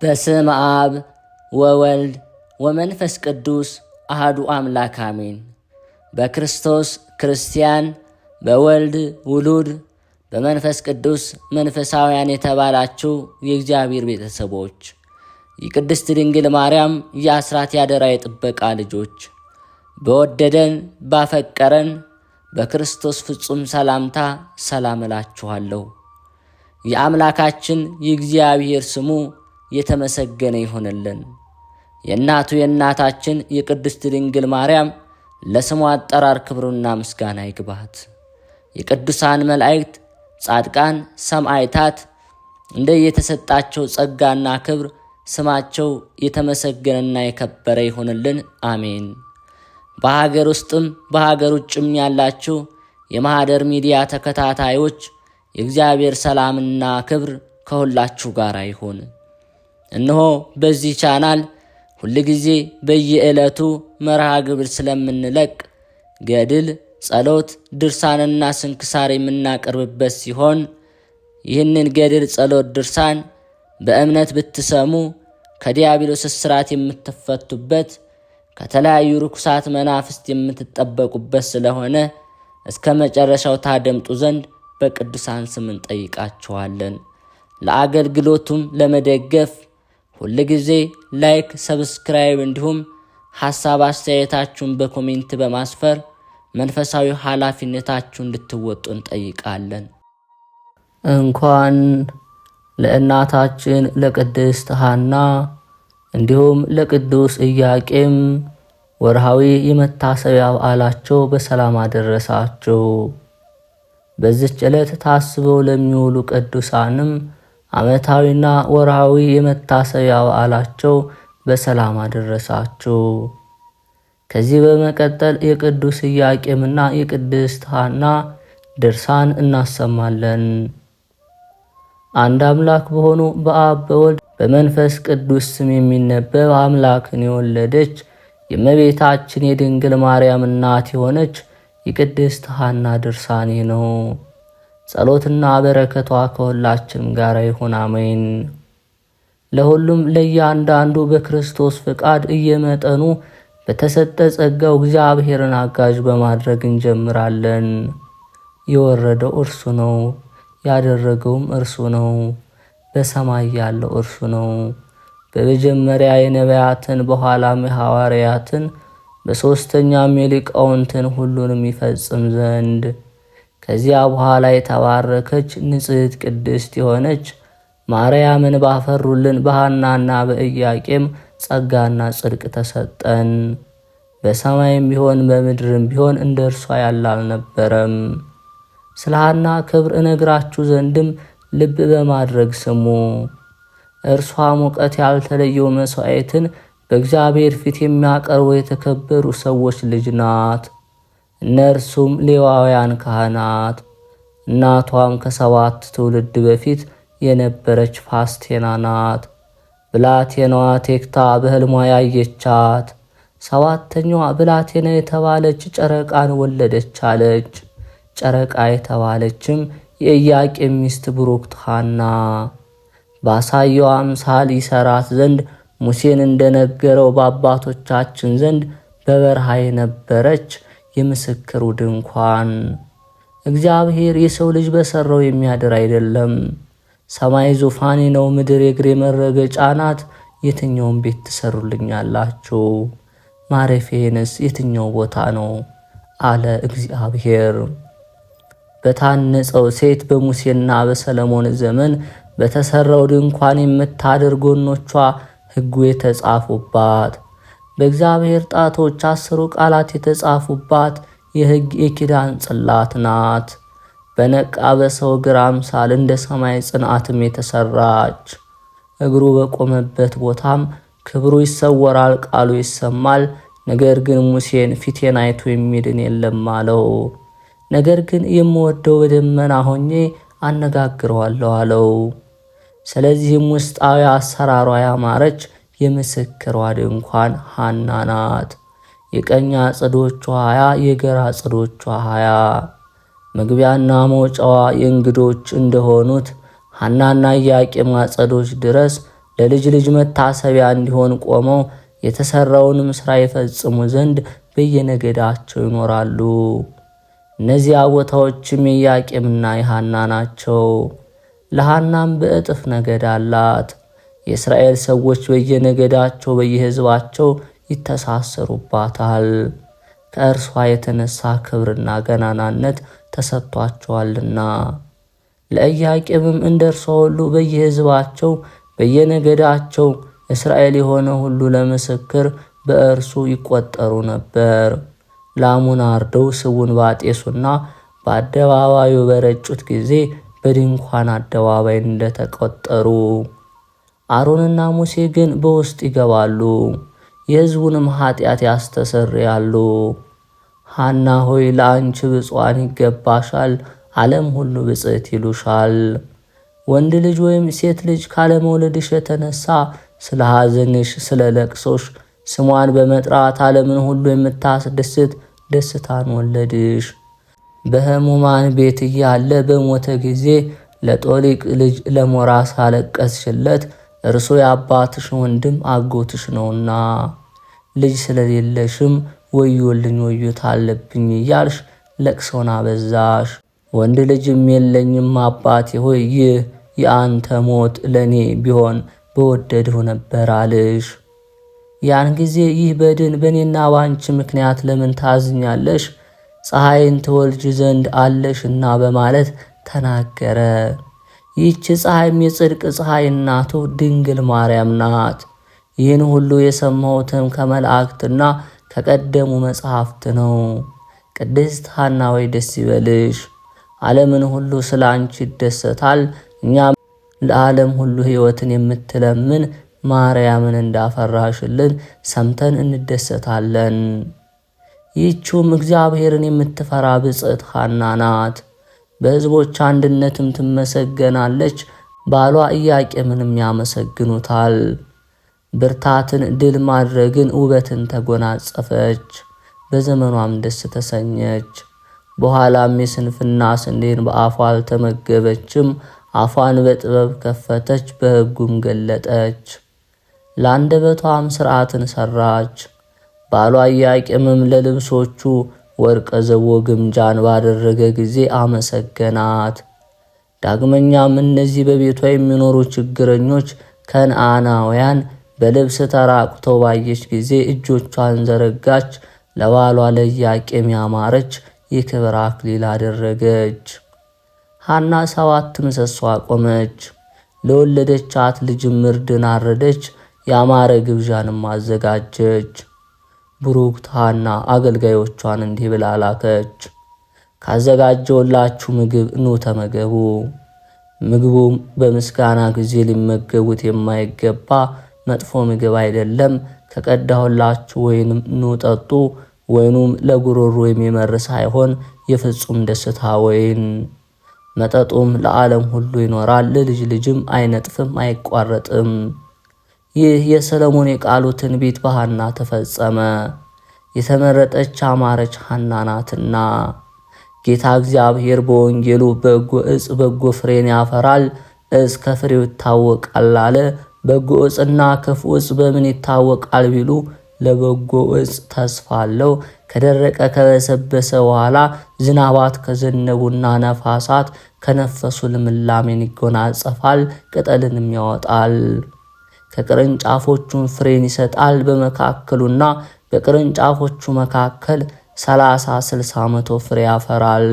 በስመ አብ ወወልድ ወመንፈስ ቅዱስ አሐዱ አምላክ አሜን። በክርስቶስ ክርስቲያን፣ በወልድ ውሉድ፣ በመንፈስ ቅዱስ መንፈሳውያን የተባላችሁ የእግዚአብሔር ቤተሰቦች፣ የቅድስት ድንግል ማርያም የአስራት ያደራ የጥበቃ ልጆች፣ በወደደን ባፈቀረን በክርስቶስ ፍጹም ሰላምታ ሰላም እላችኋለሁ። የአምላካችን የእግዚአብሔር ስሙ የተመሰገነ ይሆንልን። የእናቱ የእናታችን የቅድስት ድንግል ማርያም ለስሙ አጠራር ክብሩና ምስጋና ይግባት። የቅዱሳን መላእክት፣ ጻድቃን፣ ሰማዕታት እንደየተሰጣቸው ጸጋና ክብር ስማቸው የተመሰገነና የከበረ ይሆንልን። አሜን። በሀገር ውስጥም በሀገር ውጭም ያላችሁ የማኅደር ሚዲያ ተከታታዮች የእግዚአብሔር ሰላምና ክብር ከሁላችሁ ጋር ይሁን። እነሆ በዚህ ቻናል ሁልጊዜ በየዕለቱ መርሃ ግብር ስለምንለቅ ገድል፣ ጸሎት፣ ድርሳንና ስንክሳር የምናቀርብበት ሲሆን ይህንን ገድል፣ ጸሎት፣ ድርሳን በእምነት ብትሰሙ ከዲያብሎስ እስራት የምትፈቱበት ከተለያዩ ርኩሳት መናፍስት የምትጠበቁበት ስለሆነ እስከ መጨረሻው ታደምጡ ዘንድ በቅዱሳን ስም እንጠይቃችኋለን። ለአገልግሎቱም ለመደገፍ ሁልጊዜ ላይክ፣ ሰብስክራይብ እንዲሁም ሐሳብ አስተያየታችሁን በኮሜንት በማስፈር መንፈሳዊ ኃላፊነታችሁን እንድትወጡ እንጠይቃለን። እንኳን ለእናታችን ለቅድስት ሐና እንዲሁም ለቅዱስ ኢያቄም ወርሃዊ የመታሰቢያ በዓላቸው በሰላም አደረሳችሁ። በዚህች ዕለት ታስበው ለሚውሉ ቅዱሳንም ዓመታዊና ወርሃዊ የመታሰቢያ በዓላቸው በሰላም አደረሳችሁ። ከዚህ በመቀጠል የቅዱስ ኢያቄምና የቅድስት ሐና ድርሳን እናሰማለን። አንድ አምላክ በሆኑ በአብ በወልድ በመንፈስ ቅዱስ ስም የሚነበብ አምላክን የወለደች የእመቤታችን የድንግል ማርያም እናት የሆነች የቅድስት ሐና ድርሳኔ ነው። ጸሎትና በረከቷ ከሁላችንም ጋር ይሁን፣ አሜን። ለሁሉም ለእያንዳንዱ በክርስቶስ ፍቃድ እየመጠኑ በተሰጠ ጸጋው እግዚአብሔርን አጋዥ በማድረግ እንጀምራለን። የወረደው እርሱ ነው፣ ያደረገውም እርሱ ነው፣ በሰማይ ያለው እርሱ ነው። በመጀመሪያ የነቢያትን በኋላም የሐዋርያትን በሦስተኛም የሊቃውንትን ሁሉንም ይፈጽም ዘንድ ከዚያ በኋላ የተባረከች ንጽሕት ቅድስት የሆነች ማርያምን ባፈሩልን በሐናና በኢያቄም ጸጋና ጽድቅ ተሰጠን። በሰማይም ቢሆን በምድርም ቢሆን እንደ እርሷ ያለ አልነበረም። ስለ ሐና ክብር እነግራችሁ ዘንድም ልብ በማድረግ ስሙ። እርሷ ሙቀት ያልተለየው መሥዋዕትን በእግዚአብሔር ፊት የሚያቀርቡ የተከበሩ ሰዎች ልጅ ናት። እነርሱም ሌዋውያን ካህናት። እናቷም ከ7 ትውልድ በፊት የነበረች ፋስቴና ናት። ብላቴናዋ ቴክታ በሕልሟ ያየቻት 7ተኛዋ ብላቴና የተባለች ጨረቃን ወለደች አለች። ጨረቃ የተባለችም የኢያቄም ሚስት ብሩክት ሐና ባሳየው አምሳል ይሰራት ዘንድ ሙሴን እንደነገረው በአባቶቻችን ዘንድ በበረሃ የነበረች የምስክሩ ድንኳን። እግዚአብሔር የሰው ልጅ በሰራው የሚያድር አይደለም። ሰማይ ዙፋኔ ነው፣ ምድር የእግሬ መረገጫ ናት። የትኛውን ቤት ትሰሩልኛላችሁ? ማረፊያዬንስ የትኛው ቦታ ነው? አለ እግዚአብሔር። በታነጸው ሴት በሙሴና በሰለሞን ዘመን በተሰራው ድንኳን የምታድር ጎኖቿ ሕጉ የተጻፉባት በእግዚአብሔር ጣቶች 10 ቃላት የተጻፉባት የሕግ የኪዳን ጽላት ናት። በነቃ በሰው እግር አምሳል እንደ ሰማይ ጽንዓትም የተሰራች እግሩ በቆመበት ቦታም ክብሩ ይሰወራል፣ ቃሉ ይሰማል። ነገር ግን ሙሴን ፊቴን አይቶ የሚድን የለም አለው። ነገር ግን የምወደው በደመና ሆኜ አነጋግረዋለሁ አለው። ስለዚህም ውስጣዊ አሰራሯ ያማረች የምስክሯ ድንኳን ሐና ናት። የቀኝ አጽዶቿ 20 የግራ አጽዶቿ 20 መግቢያና መውጫዋ የእንግዶች እንደሆኑት ሐናና ኢያቄም አጸዶች ድረስ ለልጅ ልጅ መታሰቢያ እንዲሆን ቆመው የተሰራውንም ሥራ ይፈጽሙ ዘንድ በየነገዳቸው ይኖራሉ። እነዚያ ቦታዎችም የኢያቄምና የሐና ናቸው። ለሐናም በእጥፍ ነገድ አላት። የእስራኤል ሰዎች በየነገዳቸው በየሕዝባቸው ይተሳሰሩባታል። ከእርሷ የተነሳ ክብርና ገናናነት ተሰጥቷቸዋልና። ለኢያቄምም እንደ እርሷ ሁሉ በየሕዝባቸው በየነገዳቸው እስራኤል የሆነ ሁሉ ለምስክር በእርሱ ይቆጠሩ ነበር። ላሙን አርደው ስቡን ባጤሱና በአደባባዩ በረጩት ጊዜ በድንኳን አደባባይ እንደተቆጠሩ። አሮንና ሙሴ ግን በውስጥ ይገባሉ፣ የሕዝቡንም ኃጢአት ያስተሰርያሉ። ሐና ሆይ ለአንቺ ብፁዓን ይገባሻል፣ ዓለም ሁሉ ብፅዕት ይሉሻል። ወንድ ልጅ ወይም ሴት ልጅ ካለመውለድሽ የተነሳ ስለ ሐዘንሽ ስለ ለቅሶሽ ስሟን በመጥራት ዓለምን ሁሉ የምታስደስት ደስታን ወለድሽ። በሕሙማን ቤት እያለ በሞተ ጊዜ ለጦሊቅ ልጅ ለሞራ ሳለቀስሽለት እርሱ የአባትሽ ወንድም አጎትሽ ነውና፣ ልጅ ስለሌለሽም ወዮልኝ ወዮታ አለብኝ እያልሽ ለቅሶን አበዛሽ። ወንድ ልጅም የለኝም አባቴ ሆይ ይህ የአንተ ሞት ለእኔ ቢሆን በወደድሁ ነበር አልሽ። ያን ጊዜ ይህ በድን በእኔና ባንቺ ምክንያት ለምን ታዝኛለሽ? ፀሐይን ትወልጅ ዘንድ አለሽና በማለት ተናገረ። ይህች ፀሐይም የጽድቅ ፀሐይ እናቱ ድንግል ማርያም ናት። ይህን ሁሉ የሰማሁትም ከመላእክትና ከቀደሙ መጽሐፍት ነው። ቅድስት ሐና ወይ ደስ ይበልሽ፣ ዓለምን ሁሉ ስለ አንቺ ይደሰታል። እኛም ለዓለም ሁሉ ሕይወትን የምትለምን ማርያምን እንዳፈራሽልን ሰምተን እንደሰታለን። ይህችውም እግዚአብሔርን የምትፈራ ብፅዕት ሐና ናት። በሕዝቦች አንድነትም ትመሰገናለች። ባሏ ኢያቄምንም ያመሰግኑታል። ብርታትን፣ ድል ማድረግን፣ ውበትን ተጎናጸፈች። በዘመኗም ደስ ተሰኘች። በኋላም የስንፍና ስንዴን በአፏ አልተመገበችም። አፏን በጥበብ ከፈተች፣ በሕጉም ገለጠች። ለአንደበቷም ሥርዓትን ሠራች። ባሏ ኢያቄምም ለልብሶቹ ወርቀ ዘቦ ግምጃን ባደረገ ጊዜ አመሰገናት። ዳግመኛም እነዚህ በቤቷ የሚኖሩ ችግረኞች ከነዓናውያን በልብስ ተራቁተው ባየች ጊዜ እጆቿን ዘረጋች። ለባሏ ለኢያቄም ያማረች የክብር አክሊል አደረገች። ሐና 7 ምሰሶ አቆመች። ለወለደቻት ልጅም እርድን አረደች። ያማረ ግብዣንም አዘጋጀች። ቡሩክት ሐና አገልጋዮቿን እንዲህ ብላ ላከች። ካዘጋጀውላችሁ ምግብ ኑ ተመገቡ። ምግቡም በምስጋና ጊዜ ሊመገቡት የማይገባ መጥፎ ምግብ አይደለም። ከቀዳሁላችሁ ወይንም ኑ ጠጡ። ወይኑም ለጉሮሮ የሚመር ሳይሆን የፍጹም ደስታ ወይን፣ መጠጡም ለዓለም ሁሉ ይኖራል፣ ለልጅ ልጅም አይነጥፍም አይቋረጥም። ይህ የሰለሞን የቃሉ ትንቢት በሐና ተፈጸመ። የተመረጠች አማረች ሐና ናትና። ጌታ እግዚአብሔር በወንጌሉ በጎ ዕፅ በጎ ፍሬን ያፈራል፣ ዕፅ ከፍሬው ይታወቃል አለ። በጎ ዕፅና ክፉ ዕፅ በምን ይታወቃል ቢሉ ለበጎ ዕፅ ተስፋ አለው። ከደረቀ ከበሰበሰ በኋላ ዝናባት ከዘነቡና ነፋሳት ከነፈሱ ልምላሜን ይጎናጸፋል፣ ቅጠልንም ያወጣል። ከቅርንጫፎቹም ፍሬን ይሰጣል። በመካከሉና በቅርንጫፎቹ መካከል 30፣ 60፣ 100 ፍሬ ያፈራል።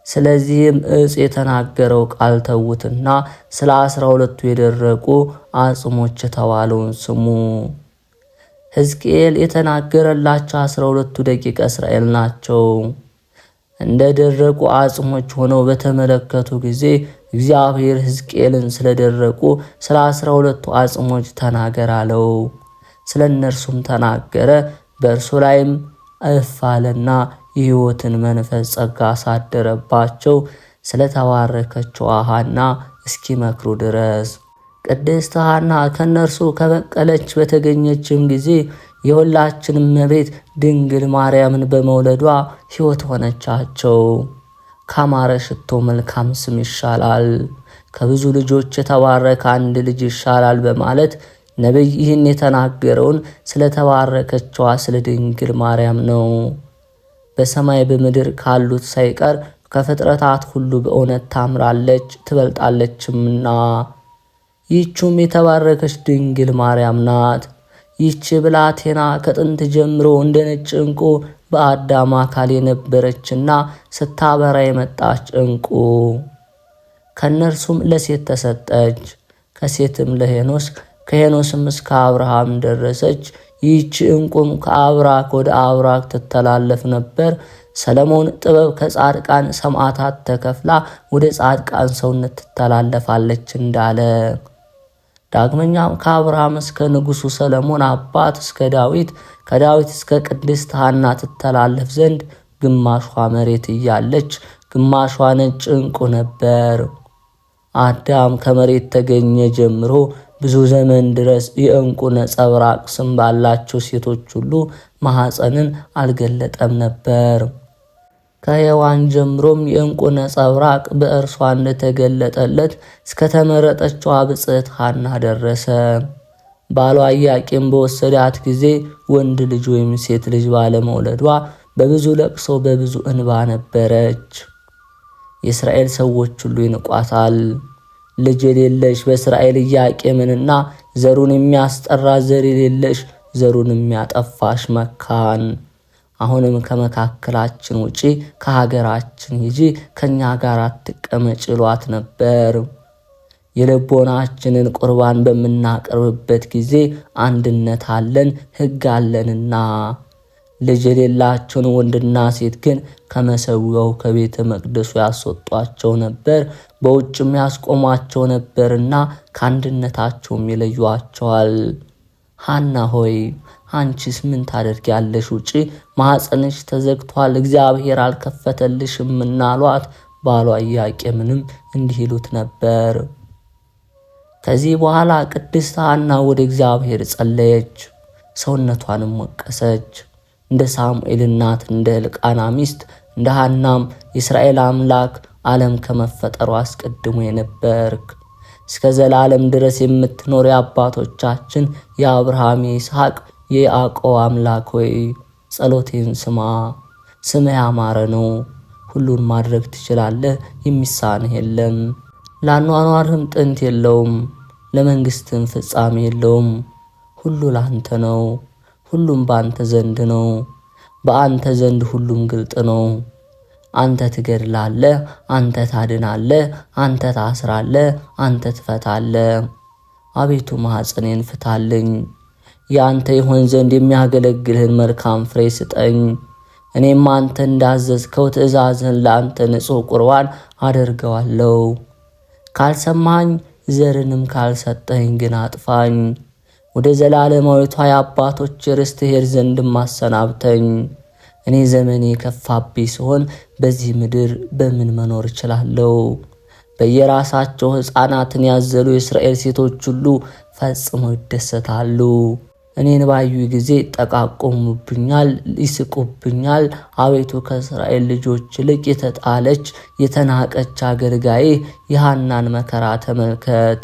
ስለዚህም ዕፅ የተናገረው ቃል ተዉትና ስለ 12ቱ የደረቁ አጽሞች የተባለውን ስሙ። ሕዝቅኤል የተናገረላቸው 12ቱ ደቂቀ እስራኤል ናቸው። እንደ ደረቁ አጽሞች ሆነው በተመለከቱ ጊዜ እግዚአብሔር ሕዝቅኤልን ስለደረቁ ስለ 12ቱ አጽሞች ተናገር አለው። ስለ እነርሱም ተናገረ። በእርሱ ላይም እፍ አለና የሕይወትን መንፈስ ጸጋ አሳደረባቸው። ስለተባረከችው ሐና እስኪመክሩ ድረስ። ቅድስት ሐና ከእነርሱ ከበቀለች በተገኘችም ጊዜ የሁላችንም እመቤት ድንግል ማርያምን በመውለዷ ሕይወት ሆነቻቸው። ካማረ ሽቶ መልካም ስም ይሻላል፣ ከብዙ ልጆች የተባረከ አንድ ልጅ ይሻላል በማለት ነቢይ ይህን የተናገረውን ስለተባረከችዋ ስለ ድንግል ማርያም ነው። በሰማይ በምድር ካሉት ሳይቀር ከፍጥረታት ሁሉ በእውነት ታምራለች ትበልጣለችምና። ይህችም የተባረከች ድንግል ማርያም ናት። ይህች ብላቴና ከጥንት ጀምሮ እንደ ነጭ ዕንቁ በአዳም አካል የነበረችና ስታበራ የመጣች ዕንቁ፣ ከእነርሱም ለሴት ተሰጠች፣ ከሴትም ለሄኖስ፣ ከሄኖስም እስከ አብርሃም ደረሰች። ይህች ዕንቁም ከአብራክ ወደ አብራክ ትተላለፍ ነበር። ሰለሞን ጥበብ ከጻድቃን ሰማዕታት ተከፍላ ወደ ጻድቃን ሰውነት ትተላለፋለች እንዳለ፣ ዳግመኛም ከአብርሃም እስከ ንጉሡ ሰለሞን አባት እስከ ዳዊት፣ ከዳዊት እስከ ቅድስት ሐና ትተላለፍ ዘንድ ግማሿ መሬት እያለች ግማሿ ነጭ ዕንቁ ነበር። አዳም ከመሬት ተገኘ ጀምሮ ብዙ ዘመን ድረስ የዕንቁ ነጸብራቅ ስም ባላቸው ሴቶች ሁሉ ማኅፀንን አልገለጠም ነበር። ከሔዋን ጀምሮም የዕንቁ ነጸብራቅ በእርሷ እንደተገለጠለት እስከተመረጠችዋ ብጽዕት ሐና ደረሰ። ባሏ ኢያቄም በወሰዳት ጊዜ ወንድ ልጅ ወይም ሴት ልጅ ባለመውለዷ በብዙ ለቅሶ በብዙ እንባ ነበረች። የእስራኤል ሰዎች ሁሉ ይንቋታል። ልጅ የሌለሽ በእስራኤል ኢያቄምንና ዘሩን የሚያስጠራ ዘር የሌለሽ ዘሩን የሚያጠፋሽ መካን፣ አሁንም ከመካከላችን ውጪ ከሀገራችን ሂጂ ከእኛ ጋር አትቀመጭ ይሏት ነበር። የልቦናችንን ቁርባን በምናቀርብበት ጊዜ አንድነት አለን ሕግ አለንና፣ ልጅ የሌላቸውን ወንድና ሴት ግን ከመሠዊያው ከቤተ መቅደሱ ያስወጧቸው ነበር፣ በውጭም ያስቆሟቸው ነበርና ከአንድነታቸውም ይለዩዋቸዋል። ሐና ሆይ አንቺስ ምን ታደርጊያለሽ? ውጪ፣ ማኅፀንሽ ተዘግቷል፣ እግዚአብሔር አልከፈተልሽም እናሏት። ባሏ ኢያቄምንም እንዲህ ይሉት ነበር። ከዚህ በኋላ ቅድስት ሐና ወደ እግዚአብሔር ጸለየች፣ ሰውነቷንም ወቀሰች። እንደ ሳሙኤል እናት እንደ ሕልቃና ሚስት እንደ ሐናም የእስራኤል አምላክ ዓለም ከመፈጠሩ አስቀድሞ የነበርክ እስከ ዘላለም ድረስ የምትኖር የአባቶቻችን የአብርሃም የይስሐቅ የያዕቆብ አምላክ ሆይ ጸሎቴን ስማ። ስምህ ያማረ ነው፣ ሁሉን ማድረግ ትችላለህ፣ የሚሳንህ የለም። ለአኗኗርህም ጥንት የለውም፣ ለመንግሥትህም ፍጻሜ የለውም። ሁሉ ለአንተ ነው፣ ሁሉም በአንተ ዘንድ ነው፣ በአንተ ዘንድ ሁሉም ግልጥ ነው። አንተ ትገድላለህ፣ አንተ ታድናለህ፣ አንተ ታስራለህ፣ አንተ ትፈታለህ። አቤቱ ማኅፀኔን ፍታልኝ፣ የአንተ ይሆን ዘንድ የሚያገለግልህን መልካም ፍሬ ስጠኝ። እኔም አንተ እንዳዘዝከው ትእዛዝህን ለአንተ ንጹሕ ቁርባን አደርገዋለሁ። ካልሰማኝ ዘርንም ካልሰጠኝ ግን አጥፋኝ። ወደ ዘላለማዊቷ የአባቶች ርስት ሄድ ዘንድም አሰናብተኝ። እኔ ዘመኔ ከፋብኝ ሲሆን በዚህ ምድር በምን መኖር እችላለሁ? በየራሳቸው ሕፃናትን ያዘሉ የእስራኤል ሴቶች ሁሉ ፈጽመው ይደሰታሉ። እኔን ባዩ ጊዜ ጠቃቆሙብኛል፣ ይስቁብኛል። አቤቱ ከእስራኤል ልጆች ይልቅ የተጣለች የተናቀች አገልጋዬ የሐናን መከራ ተመልከት።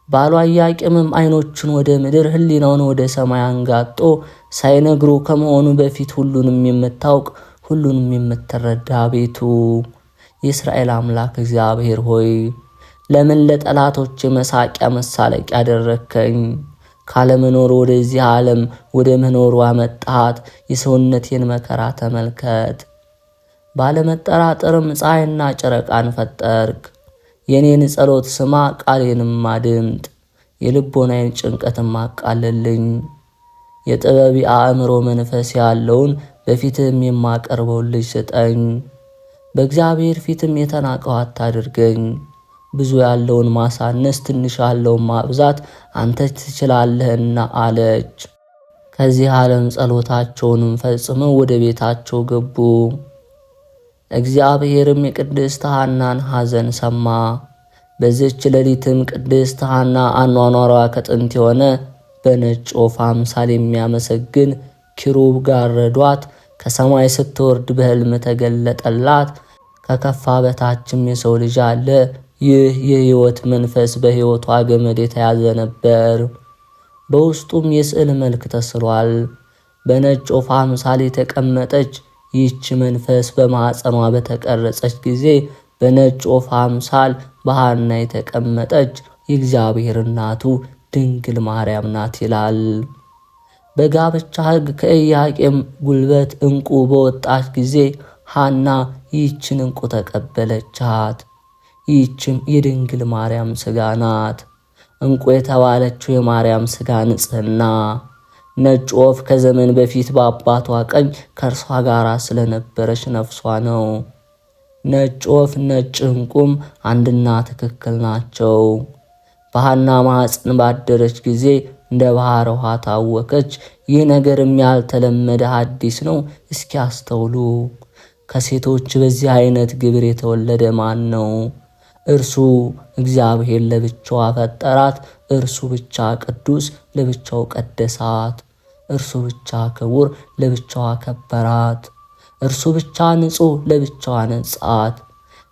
ባሏ ኢያቄምም ዓይኖቹን ወደ ምድር ሕሊናውን ወደ ሰማይ አንጋጦ ሳይነግሩ ከመሆኑ በፊት ሁሉንም የምታውቅ ሁሉንም የምትረዳ አቤቱ የእስራኤል አምላክ እግዚአብሔር ሆይ ለምን ለጠላቶች መሳቂያ መሳለቂያ ያደረግከኝ? ካለመኖር ወደዚህ ዓለም ወደ መኖሩ አመጣት። የሰውነቴን መከራ ተመልከት። ባለመጠራጠርም ፀሐይና ጨረቃን ፈጠርክ። የኔን ጸሎት ስማ፣ ቃሌንም አድምጥ። የልቦናዬን ጭንቀትም አቃልልኝ። የጥበብ አእምሮ መንፈስ ያለውን በፊትም የማቀርበውን ልጅ ስጠኝ። በእግዚአብሔር ፊትም የተናቀው አታድርገኝ። ብዙ ያለውን ማሳነስ ትንሽ ያለውን ማብዛት አንተ ትችላለህና አለች። ከዚህ ዓለም ጸሎታቸውንም ፈጽመው ወደ ቤታቸው ገቡ። እግዚአብሔርም የቅድስት ሐናን ሐዘን ሰማ። በዚች ሌሊትም ቅድስት ሐና አኗኗሯ ከጥንት የሆነ በነጭ ወፍ አምሳል የሚያመሰግን ኪሩብ ጋረዷት። ከሰማይ ስትወርድ በሕልም ተገለጠላት። ከከፋ በታችም የሰው ልጅ አለ፣ ይህ የሕይወት መንፈስ በሕይወቷ ገመድ የተያዘ ነበር። በውስጡም የስዕል መልክ ተስሏል። በነጭ ወፍ አምሳል የተቀመጠች ይህች መንፈስ በማኅፀኗ በተቀረጸች ጊዜ በነጭ ወፍ አምሳል በሐና የተቀመጠች የእግዚአብሔር እናቱ ድንግል ማርያም ናት ይላል። በጋብቻ ሕግ ከኢያቄም ጉልበት ዕንቁ በወጣች ጊዜ ሐና ይህችን ዕንቁ ተቀበለቻት። ይህችም የድንግል ማርያም ሥጋ ናት። ዕንቁ የተባለችው የማርያም ሥጋ ንጽሕና። ነጭ ወፍ ከዘመን በፊት በአባቷ ቀኝ ከእርሷ ጋር ስለነበረች ነፍሷ ነው። ነጭ ወፍ ነጭ ዕንቁም አንድና ትክክል ናቸው። በሐና ማኅፀን ባደረች ጊዜ እንደ ባሕር ውሃ ታወከች። ይህ ነገርም ያልተለመደ አዲስ ነው። እስኪ አስተውሉ። ከሴቶች በዚህ አይነት ግብር የተወለደ ማን ነው? እርሱ እግዚአብሔር ለብቻዋ ፈጠራት። እርሱ ብቻ ቅዱስ ለብቻው ቀደሳት። እርሱ ብቻ ክቡር ለብቻዋ ከበራት። እርሱ ብቻ ንጹሕ ለብቻዋ ነጻት።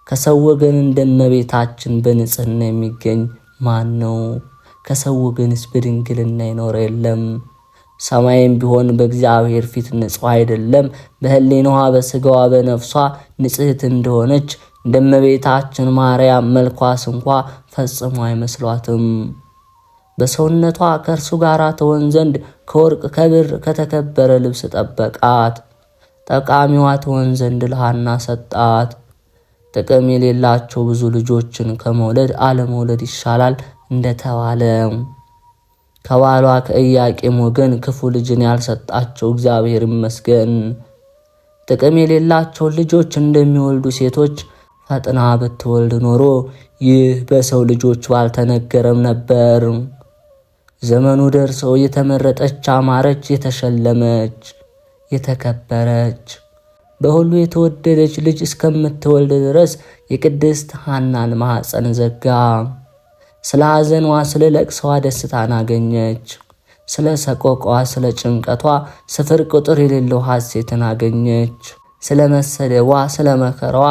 ከሰው ወገን እንደ እመቤታችን በንጽሕና የሚገኝ ማን ነው? ከሰው ወገንስ በድንግልና ይኖር የለም። ሰማይም ቢሆን በእግዚአብሔር ፊት ንጹሕ አይደለም። በሕሊናዋ በሥጋዋ በነፍሷ ንጽሕት እንደሆነች እንደ እመቤታችን ማርያም መልኳስ እንኳ ፈጽሞ አይመስሏትም። በሰውነቷ ከእርሱ ጋር ትሆን ዘንድ ከወርቅ ከብር ከተከበረ ልብስ ጠበቃት። ጠቃሚዋ ትሆን ዘንድ ለሐና ሰጣት። ጥቅም የሌላቸው ብዙ ልጆችን ከመውለድ አለመውለድ ይሻላል እንደተባለ ከባሏ ከኢያቄም ወገን ክፉ ልጅን ያልሰጣቸው እግዚአብሔር ይመስገን። ጥቅም የሌላቸው ልጆች እንደሚወልዱ ሴቶች ፈጥና ብትወልድ ኖሮ ይህ በሰው ልጆች ባልተነገረም ነበር። ዘመኑ ደርሰው የተመረጠች፣ አማረች፣ የተሸለመች፣ የተከበረች በሁሉ የተወደደች ልጅ እስከምትወልድ ድረስ የቅድስት ሐናን ማኅፀን ዘጋ። ስለ ሐዘኗ ስለ ለቅሰዋ ደስታን አገኘች። ስለ ሰቆቋ ስለ ጭንቀቷ ስፍር ቁጥር የሌለው ሐሴትን አገኘች። ስለ መሰደቧ ስለ መከራዋ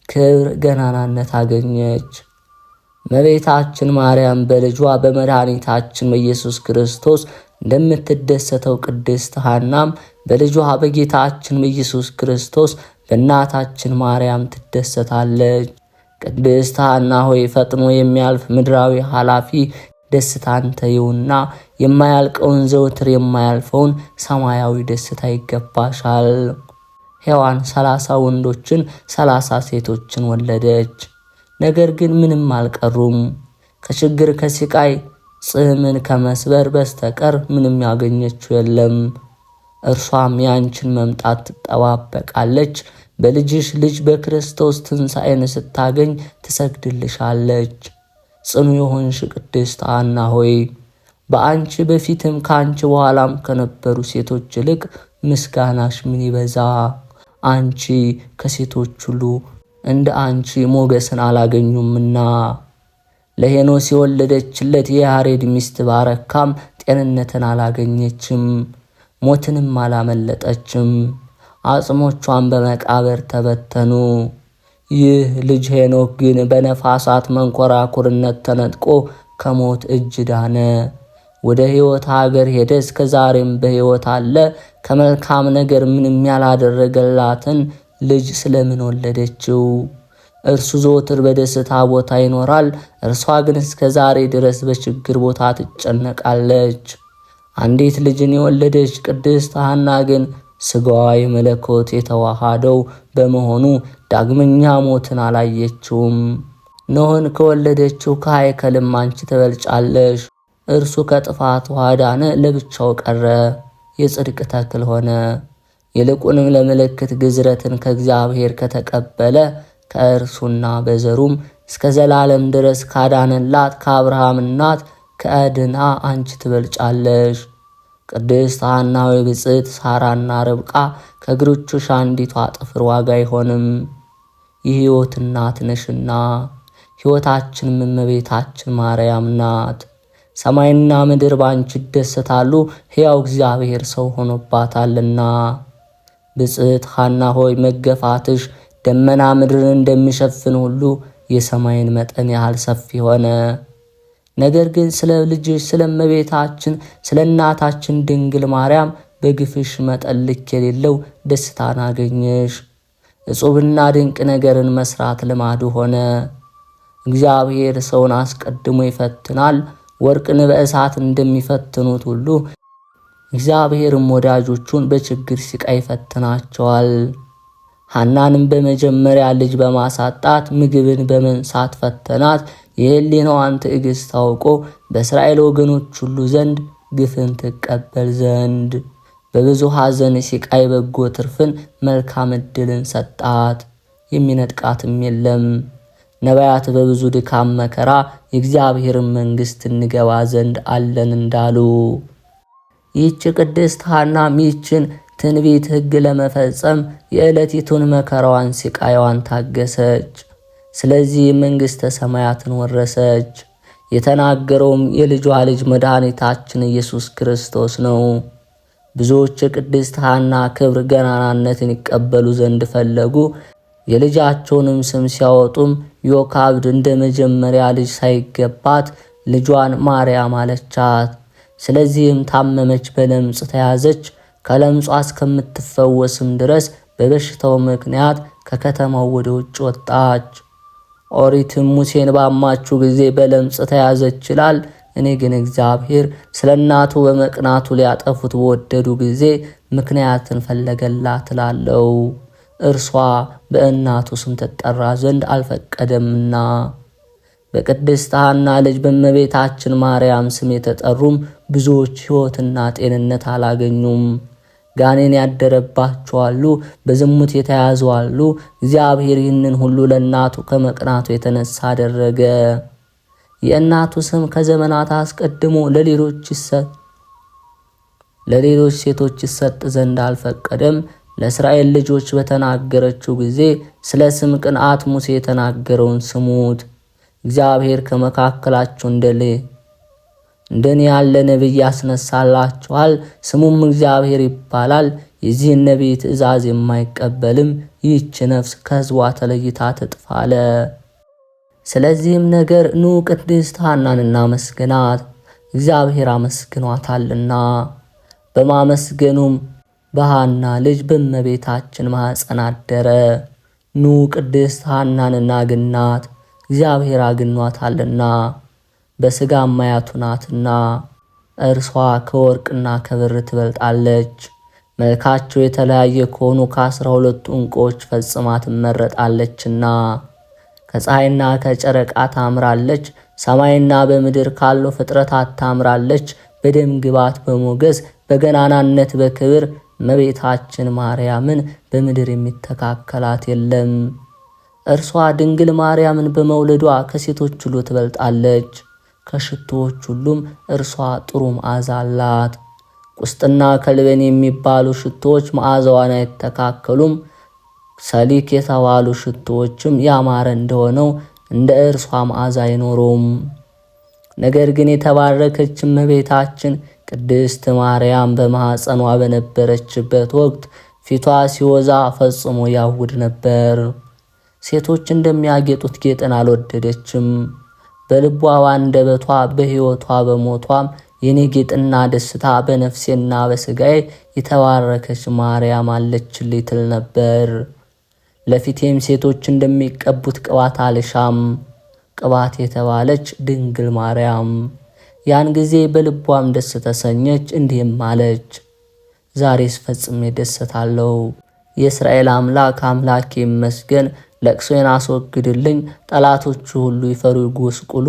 ክብር ገናናነት አገኘች። እመቤታችን ማርያም በልጇ በመድኃኒታችን በኢየሱስ ክርስቶስ እንደምትደሰተው ቅድስት ሐናም በልጇ በጌታችን በኢየሱስ ክርስቶስ በእናታችን ማርያም ትደሰታለች። ቅድስት ሐና ሆይ ፈጥኖ የሚያልፍ ምድራዊ ኃላፊ ደስታን ተይውና የማያልቀውን ዘውትር የማያልፈውን ሰማያዊ ደስታ ይገባሻል። ሔዋን 30 ወንዶችን 30 ሴቶችን ወለደች። ነገር ግን ምንም አልቀሩም። ከችግር ከስቃይ ጽሕምን ከመስበር በስተቀር ምንም ያገኘችው የለም። እርሷም ያንቺን መምጣት ትጠባበቃለች። በልጅሽ ልጅ በክርስቶስ ትንሣኤን ስታገኝ ትሰግድልሻለች። ጽኑ የሆንሽ ቅድስት ሐና ሆይ በአንቺ በፊትም ከአንቺ በኋላም ከነበሩ ሴቶች ይልቅ ምስጋናሽ ምን ይበዛ። አንቺ ከሴቶች ሁሉ እንደ አንቺ ሞገስን አላገኙምና። ለሄኖስ የወለደችለት የያሬድ ሚስት ባረካም ጤንነትን አላገኘችም፣ ሞትንም አላመለጠችም። አጽሞቿን በመቃብር ተበተኑ። ይህ ልጅ ሄኖክ ግን በነፋሳት መንኮራኩርነት ተነጥቆ ከሞት እጅ ዳነ። ወደ ሕይወት ሀገር ሄደ። እስከ ዛሬም በሕይወት አለ። ከመልካም ነገር ምንም ያላደረገላትን ልጅ ስለምን ወለደችው? እርሱ ዘወትር በደስታ ቦታ ይኖራል። እርሷ ግን እስከ ዛሬ ድረስ በችግር ቦታ ትጨነቃለች። አንዲት ልጅን የወለደች ቅድስት ሐና ግን ሥጋዋ የመለኮት የተዋሃደው በመሆኑ ዳግመኛ ሞትን አላየችውም። ኖኅን ከወለደችው ከሃይከልም አንቺ ትበልጫለሽ። እርሱ ከጥፋት ውሃ ዳነ፣ ለብቻው ቀረ፣ የጽድቅ ተክል ሆነ። ይልቁንም ለምልክት ግዝረትን ከእግዚአብሔር ከተቀበለ ከእርሱና በዘሩም እስከ ዘላለም ድረስ ካዳነላት ከአብርሃም እናት ከዕድና አንቺ ትበልጫለሽ። ቅድስት ሐና ሆይ ብፅዕት ሳራና ርብቃ ከእግሮችሽ አንዲቷ ጥፍር ዋጋ አይሆንም። የሕይወት እናት ነሽና ሕይወታችንም እመቤታችን ማርያም ናት። ሰማይና ምድር ባንቺ ይደሰታሉ፣ ሕያው እግዚአብሔር ሰው ሆኖባታልና። ብፅዕት ሐና ሆይ መገፋትሽ ደመና ምድርን እንደሚሸፍን ሁሉ የሰማይን መጠን ያህል ሰፊ ሆነ። ነገር ግን ስለ ልጅሽ ስለ እመቤታችን ስለ እናታችን ድንግል ማርያም በግፍሽ መጠን ልክ የሌለው ደስታን አገኘሽ። እጹብና ድንቅ ነገርን መስራት ልማዱ ሆነ። እግዚአብሔር ሰውን አስቀድሞ ይፈትናል። ወርቅን በእሳት እንደሚፈትኑት ሁሉ እግዚአብሔርም ወዳጆቹን በችግር ሲቃይ ይፈትናቸዋል። ሐናንም በመጀመሪያ ልጅ በማሳጣት ምግብን በመንሳት ፈተናት። የሕሊናዋን ትዕግሥት ታውቆ በእስራኤል ወገኖች ሁሉ ዘንድ ግፍን ትቀበል ዘንድ በብዙ ሐዘን ሲቃይ በጎ ትርፍን መልካም ዕድልን ሰጣት። የሚነጥቃትም የለም። ነቢያት በብዙ ድካም መከራ የእግዚአብሔርን መንግሥት እንገባ ዘንድ አለን እንዳሉ ይህች ቅድስት ሐናም ይህችን ትንቢት ሕግ ለመፈጸም የዕለቲቱን መከራዋን ሲቃይዋን ታገሰች። ስለዚህ መንግሥተ ሰማያትን ወረሰች። የተናገረውም የልጇ ልጅ መድኃኒታችን ኢየሱስ ክርስቶስ ነው። ብዙዎች የቅድስት ሐና ክብር ገናናነትን ይቀበሉ ዘንድ ፈለጉ። የልጃቸውንም ስም ሲያወጡም ዮካብድ እንደ መጀመሪያ ልጅ ሳይገባት ልጇን ማርያም አለቻት። ስለዚህም ታመመች፣ በለምጽ ተያዘች። ከለምጿ እስከምትፈወስም ድረስ በበሽታው ምክንያት ከከተማው ወደ ውጭ ወጣች። ኦሪትም ሙሴን ባማችሁ ጊዜ በለምጽ ተያዘች ይላል። እኔ ግን እግዚአብሔር ስለ እናቱ በመቅናቱ ሊያጠፉት በወደዱ ጊዜ ምክንያትን ፈለገላት እላለሁ። እርሷ በእናቱ ስም ትጠራ ዘንድ አልፈቀደምና። በቅድስት ሐና ልጅ በእመቤታችን ማርያም ስም የተጠሩም ብዙዎች ሕይወትና ጤንነት አላገኙም። ጋኔን ያደረባቸው አሉ፣ በዝሙት የተያዙ አሉ። እግዚአብሔር ይህንን ሁሉ ለእናቱ ከመቅናቱ የተነሳ አደረገ። የእናቱ ስም ከዘመናት አስቀድሞ ለሌሎች ሴቶች ይሰጥ ዘንድ አልፈቀደም። ለእስራኤል ልጆች በተናገረችው ጊዜ ስለ ስም ቅንዓት ሙሴ የተናገረውን ስሙት። እግዚአብሔር ከመካከላቸው እንደኔ ያለ ነቢይ ያስነሳላችኋል፣ ስሙም እግዚአብሔር ይባላል። የዚህን ነቢይ ትእዛዝ የማይቀበልም ይህች ነፍስ ከሕዝቧ ተለይታ ትጥፋ አለ። ስለዚህም ነገር ኑ ቅድስት ሐናን እናመስግናት፣ እግዚአብሔር አመስግኗታልና። በማመስገኑም በሐና ልጅ በእመቤታችን ማኅፀን አደረ። ኑ ቅድስት ሐናን እናግናት፣ እግዚአብሔር አግኗታልና በሥጋም አያቱ ናትና። እርሷ ከወርቅና ከብር ትበልጣለች። መልካቸው የተለያየ ከሆኑ ከ12 ዕንቁዎች ፈጽማ ትመረጣለችና። ከፀሐይና ከጨረቃ ታምራለች። ሰማይና በምድር ካለው ፍጥረታት ታምራለች። በደም ግባት በሞገስ በገናናነት በክብር እመቤታችን ማርያምን በምድር የሚተካከላት የለም። እርሷ ድንግል ማርያምን በመውለዷ ከሴቶች ሁሉ ትበልጣለች። ከሽቶዎች ሁሉም እርሷ ጥሩ መዓዛ አላት። ቁስጥና ከልበን የሚባሉ ሽቶዎች መዓዛዋን አይተካከሉም። ሰሊክ የተባሉ ሽቶዎችም ያማረ እንደሆነው እንደ እርሷ መዓዛ አይኖሩም። ነገር ግን የተባረከች እመቤታችን ቅድስት ማርያም በማኅፀኗ በነበረችበት ወቅት ፊቷ ሲወዛ ፈጽሞ ያውድ ነበር። ሴቶች እንደሚያጌጡት ጌጥን አልወደደችም። በልቧ በአንደበቷ በሕይወቷ በሞቷም የኔ ጌጥና ደስታ በነፍሴና በሥጋዬ የተባረከች ማርያም አለችልኝ ትል ነበር። ለፊቴም ሴቶች እንደሚቀቡት ቅባት አልሻም፣ ቅባት የተባለች ድንግል ማርያም። ያን ጊዜ በልቧም ደስ ተሰኘች፣ እንዲህም አለች፣ ዛሬስ ፈጽሜ ደስታለሁ። የእስራኤል አምላክ አምላኬ ይመስገን፣ ለቅሶዬን አስወግድልኝ፣ ጠላቶቹ ሁሉ ይፈሩ ይጎስቁሉ።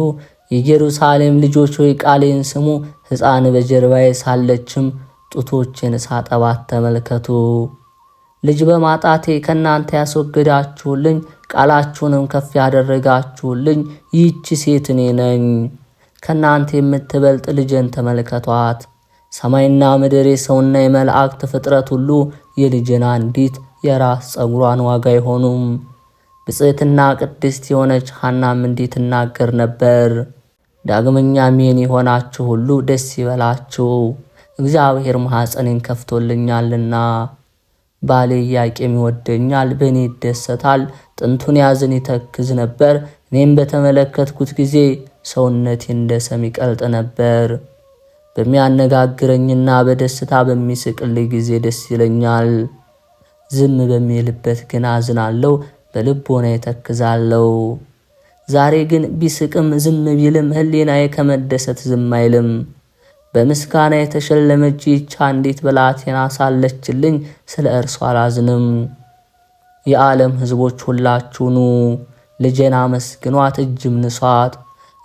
የኢየሩሳሌም ልጆች ሆይ ቃሌን ስሙ፣ ሕፃን በጀርባዬ ሳለችም ጡቶቼን ሳጠባት ተመልከቱ። ልጅ በማጣቴ ከእናንተ ያስወግዳችሁልኝ፣ ቃላችሁንም ከፍ ያደረጋችሁልኝ ይህች ሴት እኔ ነኝ። ከእናንተ የምትበልጥ ልጅን ተመልከቷት። ሰማይና ምድር የሰውና የመላእክት ፍጥረት ሁሉ የልጅን አንዲት የራስ ጸጉሯን ዋጋ አይሆኑም። ብጽዕትና ቅድስት የሆነች ሐናም እንዲህ ትናገር ነበር። ዳግመኛም ይህን የሆናችሁ ሁሉ ደስ ይበላችሁ፣ እግዚአብሔር ማኅፀኔን ከፍቶልኛልና። ባሌ ኢያቄም ይወደኛል፣ በእኔ ይደሰታል። ጥንቱን ያዝን ይተክዝ ነበር፣ እኔም በተመለከትኩት ጊዜ ሰውነቴ እንደ ሰም ይቀልጥ ነበር። በሚያነጋግረኝና በደስታ በሚስቅልኝ ጊዜ ደስ ይለኛል። ዝም በሚልበት ግን አዝናለሁ፣ በልቦና ይተክዛለሁ። ዛሬ ግን ቢስቅም ዝም ቢልም ሕሊናዬ ከመደሰት ዝም አይልም። በምስጋና የተሸለመች ይህች አንዲት ብላቴና ሳለችልኝ ስለ እርሷ አላዝንም። የዓለም ሕዝቦች ሁላችሁ ኑ፣ ልጄን አመስግኗት፣ እጅም ንሷት።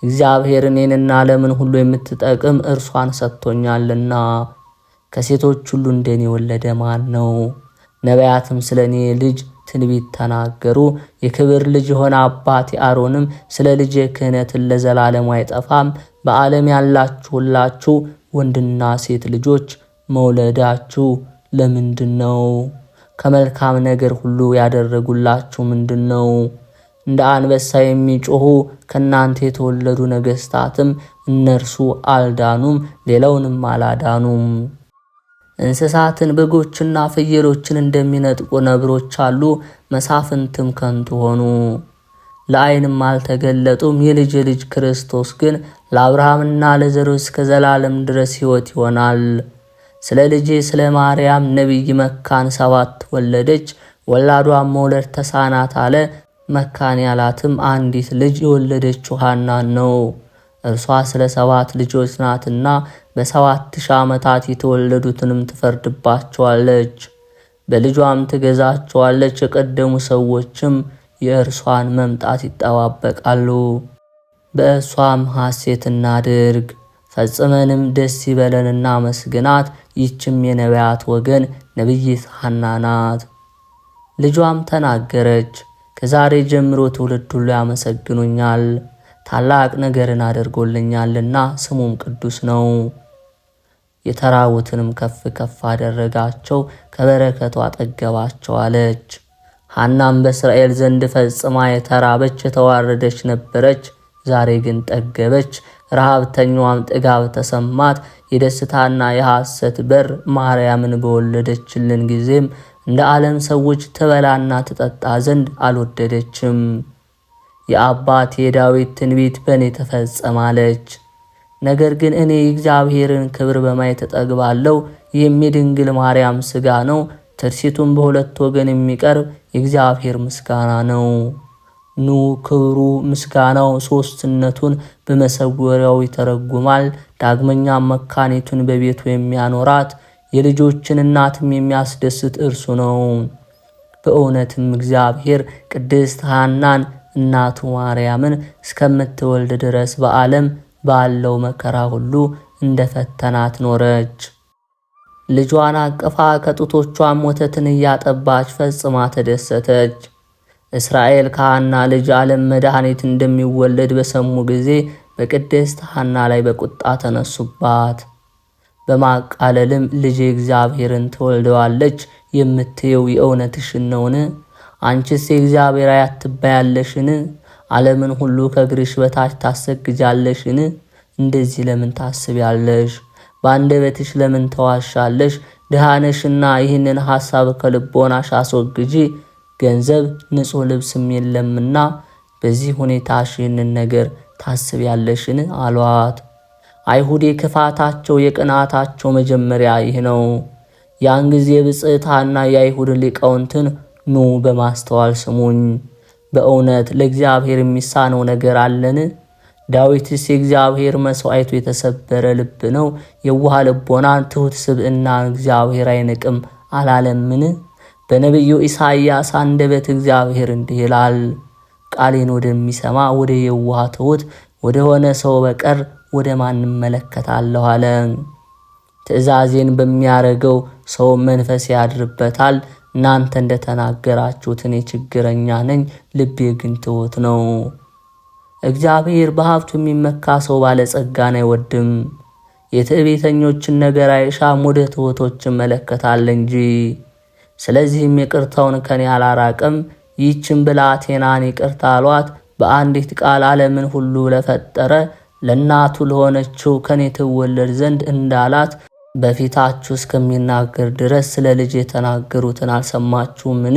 እግዚአብሔር እኔንና ዓለምን ሁሉ የምትጠቅም እርሷን ሰጥቶኛልና። ከሴቶች ሁሉ እንደኔ የወለደ ማን ነው? ነቢያትም ስለ እኔ ልጅ ትንቢት ተናገሩ። የክብር ልጅ የሆነ አባቴ አሮንም ስለ ልጄ ክህነትን ለዘላለሙ አይጠፋም። በዓለም ያላችሁ ሁላችሁ ወንድና ሴት ልጆች መውለዳችሁ ለምንድን ነው? ከመልካም ነገር ሁሉ ያደረጉላችሁ ምንድን ነው? እንደ አንበሳ የሚጮኹ ከእናንተ የተወለዱ ነገሥታትም እነርሱ አልዳኑም፣ ሌላውንም አላዳኑም። እንስሳትን በጎችና ፍየሎችን እንደሚነጥቁ ነብሮች አሉ። መሳፍንትም ከንቱ ሆኑ፣ ለዓይንም አልተገለጡም። የልጅ ልጅ ክርስቶስ ግን ለአብርሃምና ለዘሩ እስከ ዘላለም ድረስ ሕይወት ይሆናል። ስለ ልጄ ስለ ማርያም ነቢይ መካን 7 ወለደች፣ ወላዷን መውለድ ተሳናት አለ። መካን ያላትም አንዲት ልጅ የወለደችው ሐናን ነው። እርሷ ስለ 7 ልጆች ናትና በ7000 ዓመታት የተወለዱትንም ትፈርድባቸዋለች፣ በልጇም ትገዛቸዋለች። የቀደሙ ሰዎችም የእርሷን መምጣት ይጠባበቃሉ። በእሷም ሐሴት እናድርግ፣ ፈጽመንም ደስ ይበለንና መስግናት። ይህችም የነቢያት ወገን ነቢይት ሐና ናት። ልጇም ተናገረች፣ ከዛሬ ጀምሮ ትውልድ ሁሉ ያመሰግኑኛል፣ ታላቅ ነገርን አድርጎልኛልና ስሙም ቅዱስ ነው። የተራቡትንም ከፍ ከፍ አደረጋቸው፣ ከበረከቱ አጠገባቸው አለች። ሐናም በእስራኤል ዘንድ ፈጽማ የተራበች የተዋረደች ነበረች። ዛሬ ግን ጠገበች፣ ረሃብተኛዋም ጥጋብ ተሰማት። የደስታና የሐሰት በር ማርያምን በወለደችልን ጊዜም እንደ ዓለም ሰዎች ትበላና ትጠጣ ዘንድ አልወደደችም። የአባቴ የዳዊት ትንቢት በእኔ ተፈጸማለች። ነገር ግን እኔ የእግዚአብሔርን ክብር በማየት እጠግባለሁ። ይህም የድንግል ማርያም ሥጋ ነው። ትርሲቱም በሁለት ወገን የሚቀርብ የእግዚአብሔር ምስጋና ነው። ኑ ክብሩ ምስጋናው ሦስትነቱን በመሰወሪያው ይተረጉማል። ዳግመኛም መካኒቱን በቤቱ የሚያኖራት የልጆችን እናትም የሚያስደስት እርሱ ነው። በእውነትም እግዚአብሔር ቅድስት ሐናን እናቱ ማርያምን እስከምትወልድ ድረስ በዓለም ባለው መከራ ሁሉ እንደ ፈተናት ኖረች። ልጇን አቅፋ ከጡቶቿም ወተትን እያጠባች ፈጽማ ተደሰተች። እስራኤል ከሐና ልጅ ዓለም መድኃኒት እንደሚወለድ በሰሙ ጊዜ በቅድስት ሐና ላይ በቁጣ ተነሱባት። በማቃለልም ልጄ እግዚአብሔርን ትወልደዋለች የምትየው የእውነትሽን ነውን? አንቺስ የእግዚአብሔር አያት ትባያለሽን? ዓለምን ሁሉ ከእግርሽ በታች ታሰግጃለሽን? እንደዚህ ለምን ታስቢያለሽ? በአንደበትሽ ለምን ተዋሻለሽ? ድሃ ነሽና ይህንን ሐሳብ ከልቦናሽ አስወግጂ። ገንዘብ ንጹሕ ልብስም የለምና በዚህ ሁኔታሽ ይህንን ነገር ታስቢያለሽን? አሏት። አይሁድ የክፋታቸው የቅናታቸው መጀመሪያ ይህ ነው። ያን ጊዜ ብፅዕት ሐና የአይሁድ ሊቃውንትን ኑ በማስተዋል ስሙኝ፣ በእውነት ለእግዚአብሔር የሚሳነው ነገር አለን? ዳዊትስ የእግዚአብሔር መሥዋዕቱ የተሰበረ ልብ ነው፣ የዋህ ልቦናን ትሑት ስብዕናን እግዚአብሔር አይንቅም አላለምን? በነቢዩ ኢሳይያስ አንደበት እግዚአብሔር እንዲህ ይላል፣ ቃሌን ወደሚሰማ ወደ የዋህ ትሑት ወደ ሆነ ሰው በቀር ወደ ማን እመለከታለሁ አለ። ትእዛዜን በሚያረገው ሰው መንፈስ ያድርበታል። እናንተ እንደተናገራችሁት እኔ ችግረኛ ነኝ፣ ልቤ ግን ትሑት ነው። እግዚአብሔር በሀብቱ የሚመካ ሰው ባለጸጋን አይወድም። የትዕቢተኞችን ነገር አይሻም፣ ወደ ትሑቶች ይመለከታል እንጂ። ስለዚህም ይቅርታውን ከኔ አላራቅም። ይህችን ብላቴናን ይቅርታ አሏት። በአንዲት ቃል ዓለምን ሁሉ ለፈጠረ ለእናቱ ለሆነችው ከኔ ትወለድ ዘንድ እንዳላት በፊታችሁ እስከሚናገር ድረስ ስለ ልጅ የተናገሩትን አልሰማችሁምን?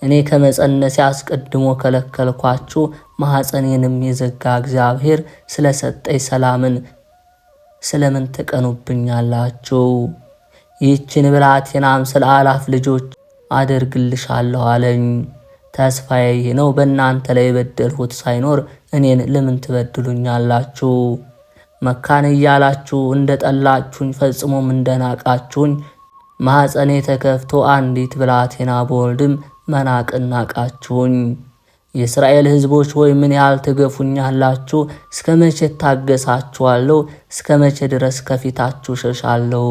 እኔ ከመጸነሴ አስቀድሞ ከለከልኳችሁ፣ ማኅፀኔንም የዘጋ እግዚአብሔር ስለሰጠኝ ሰላምን ስለምን ትቀኑብኛላችሁ? ይህችን ብላቴናም ስለ አላፍ ልጆች አደርግልሻለሁ አለኝ። ተስፋዬ ይህ ነው፣ በእናንተ ላይ የበደልሁት ሳይኖር እኔን ለምን ትበድሉኛላችሁ? መካን እያላችሁ እንደ ጠላችሁኝ ፈጽሞም እንደናቃችሁኝ ማኅፀኔ ተከፍቶ አንዲት ብላቴና በወልድም መናቅን ናቃችሁኝ። የእስራኤል ሕዝቦች ሆይ ምን ያህል ትገፉኛላችሁ? እስከ መቼ ታገሳችኋለሁ? እስከ መቼ ድረስ ከፊታችሁ ሸሻለሁ?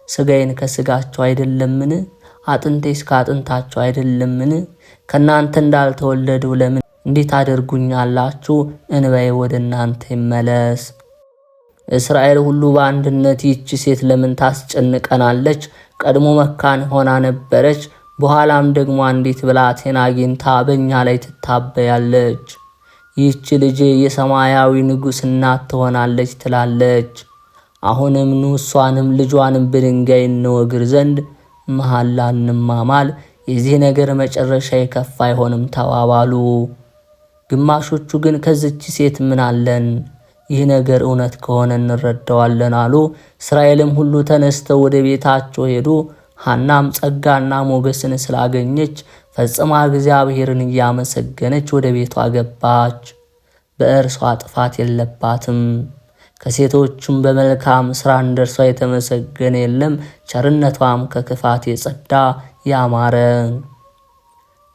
ሥጋዬን ከሥጋችሁ አይደለምን? አጥንቴስ ከአጥንታችሁ አይደለምን? ከእናንተ እንዳልተወለዱ ለምን እንዴት አደርጉኛላችሁ? እንባዬ ወደ እናንተ ይመለስ። እስራኤል ሁሉ በአንድነት ይህች ሴት ለምን ታስጨንቀናለች? ቀድሞ መካን ሆና ነበረች፣ በኋላም ደግሞ አንዲት ብላቴና አግኝታ በእኛ ላይ ትታበያለች። ይህች ልጄ የሰማያዊ ንጉሥ እናት ትሆናለች ትላለች። አሁንም ኑ እሷንም ልጇንም በድንጋይ እንወግር ዘንድ መሐላ እንማማል፣ የዚህ ነገር መጨረሻ የከፋ አይሆንም ተባባሉ። ግማሾቹ ግን ከዚች ሴት ምን አለን? ይህ ነገር እውነት ከሆነ እንረዳዋለን አሉ። እስራኤልም ሁሉ ተነስተው ወደ ቤታቸው ሄዱ። ሐናም ጸጋና ሞገስን ስላገኘች ፈጽማ እግዚአብሔርን እያመሰገነች ወደ ቤቷ ገባች። በእርሷ ጥፋት የለባትም። ከሴቶቹም በመልካም ሥራ እንደርሷ የተመሰገነ የለም። ቸርነቷም ከክፋት የጸዳ ያማረ።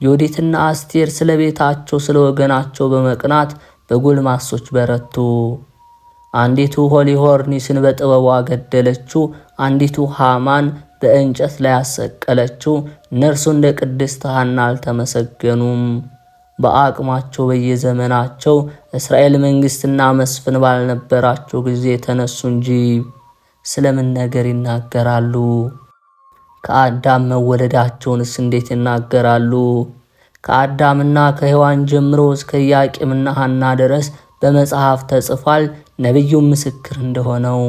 ዮዲትና አስቴር ስለ ቤታቸው ስለ ወገናቸው በመቅናት በጎልማሶች በረቱ። አንዲቱ ሆሊሆርኒስን በጥበቧ ገደለችው፣ አንዲቱ ሃማን በእንጨት ላይ አሰቀለችው። እነርሱ እንደ ቅድስት ሐና አልተመሰገኑም። በአቅማቸው በየዘመናቸው እስራኤል መንግሥትና መስፍን ባልነበራቸው ጊዜ ተነሱ እንጂ ስለምን ነገር ይናገራሉ? ከአዳም መወለዳቸውንስ እንዴት ይናገራሉ? ከአዳምና ከሔዋን ጀምሮ እስከ ኢያቄምና ሐና ድረስ በመጽሐፍ ተጽፏል። ነቢዩም ምስክር እንደሆነው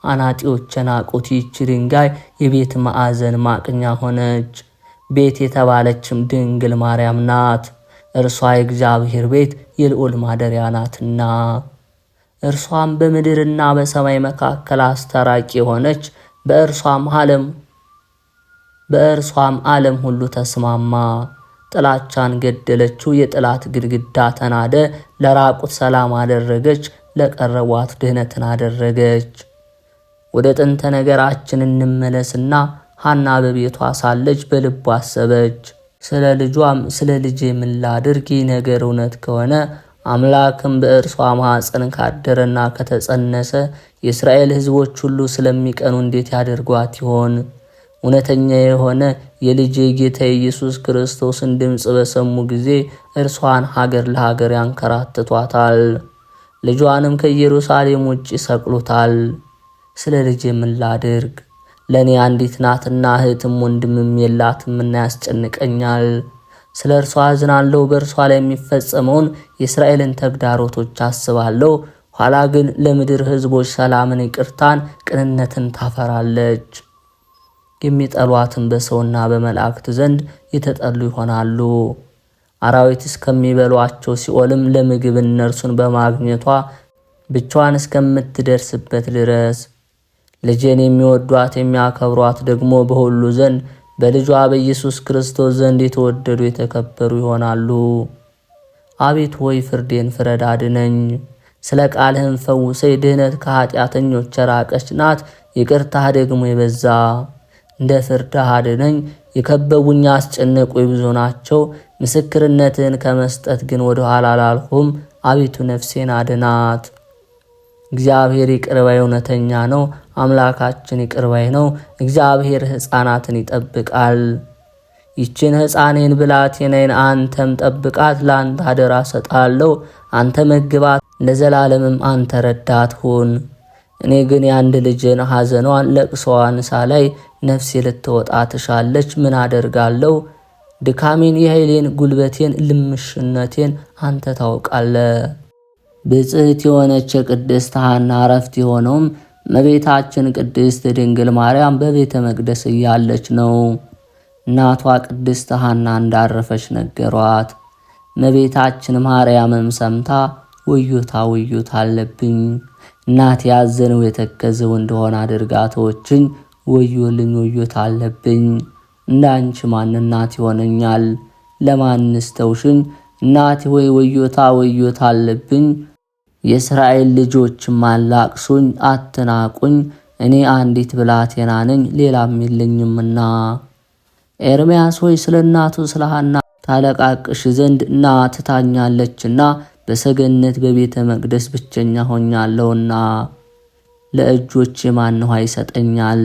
አናጢዎች የናቁት ይህች ድንጋይ የቤት ማዕዘን ማቅኛ ሆነች። ቤት የተባለችም ድንግል ማርያም ናት። እርሷ የእግዚአብሔር ቤት የልዑል ማደሪያ ናትና፣ እርሷም በምድርና በሰማይ መካከል አስታራቂ ሆነች። በእርሷም ዓለም ሁሉ ተስማማ። ጥላቻን ገደለችው፣ የጥላት ግድግዳ ተናደ። ለራቁት ሰላም አደረገች፣ ለቀረቧት ድህነትን አደረገች። ወደ ጥንተ ነገራችን እንመለስና ሐና በቤቷ ሳለች በልቧ አሰበች። ስለ ልጇም ስለ ልጄ ምን ላድርግ? ይህ ነገር እውነት ከሆነ አምላክም በእርሷ ማኅፀን ካደረና ከተጸነሰ የእስራኤል ሕዝቦች ሁሉ ስለሚቀኑ እንዴት ያደርጓት ይሆን? እውነተኛ የሆነ የልጄ ጌታ ኢየሱስ ክርስቶስን ድምፅ በሰሙ ጊዜ እርሷን ሀገር ለሀገር ያንከራትቷታል፣ ልጇንም ከኢየሩሳሌም ውጭ ይሰቅሉታል። ስለ ልጄ ምን ላድርግ? ለእኔ አንዲት ናትና እህትም ወንድምም የላትምና ያስጨንቀኛል። ስለ እርሷ አዝናለሁ። በእርሷ ላይ የሚፈጸመውን የእስራኤልን ተግዳሮቶች አስባለሁ። ኋላ ግን ለምድር ሕዝቦች ሰላምን፣ ይቅርታን፣ ቅንነትን ታፈራለች። የሚጠሏትን በሰውና በመላእክት ዘንድ የተጠሉ ይሆናሉ። አራዊት እስከሚበሏቸው ሲኦልም ለምግብ እነርሱን በማግኘቷ ብቻዋን እስከምትደርስበት ድረስ ልጄን የሚወዷት የሚያከብሯት ደግሞ በሁሉ ዘንድ በልጇ በኢየሱስ ክርስቶስ ዘንድ የተወደዱ የተከበሩ ይሆናሉ። አቤቱ ሆይ ፍርዴን ፍረድ፣ አድነኝ። ስለ ቃልህም ፈውሰኝ። ድህነት ከኃጢአተኞች የራቀች ናት፣ ይቅርታህ ደግሞ የበዛ። እንደ ፍርድህ አድነኝ። የከበቡኝ ያስጨነቁኝ ብዙ ናቸው። ምስክርነትህን ከመስጠት ግን ወደ ኋላ አላልሁም። አቤቱ ነፍሴን አድናት። እግዚአብሔር ይቅር ባይ እውነተኛ ነው። አምላካችን ይቅር ባይ ነው። እግዚአብሔር ሕፃናትን ይጠብቃል። ይችን ሕፃኔን ብላቴናዬን አንተም ጠብቃት፣ ለአንተ አደራ ሰጣለሁ። አንተ መግባት፣ ለዘላለምም አንተ ረዳት ሁን። እኔ ግን የአንድ ልጅን ሐዘኗን ለቅሶዋን ሳላይ ነፍሴ ልትወጣ ትሻለች። ምን አደርጋለሁ? ድካሜን፣ የኃይሌን፣ ጉልበቴን፣ ልምሽነቴን አንተ ታውቃለህ። ብጽሕት የሆነች የቅድስት ሐና ዕረፍት የሆነውም እመቤታችን ቅድስት ድንግል ማርያም በቤተ መቅደስ እያለች ነው። እናቷ ቅድስት ሐና እንዳረፈች ነገሯት። እመቤታችን ማርያምም ሰምታ ወዮታ ወዮታ አለብኝ፣ እናቴ ያዘነው የተከዘው እንደሆነ አድርጋ ተወችኝ፣ ወዮልኝ ወዮታ አለብኝ፣ እንዳንቺ ማን እናት ይሆነኛል? ለማንስ ተውሽኝ? እናቴ ሆይ ወዮታ ወዮታ አለብኝ፣ የእስራኤል ልጆችም አላቅሱኝ፣ አትናቁኝ፣ እኔ አንዲት ብላቴና ነኝ፣ ሌላም የለኝምና። ኤርምያስ ሆይ ስለ እናቱ ስለ ሐና ታለቃቅሽ ዘንድ ትታኛለችና በሰገነት በቤተ መቅደስ ብቸኛ ሆኛለሁና ለእጆቼ ማን ውሃ ይሰጠኛል?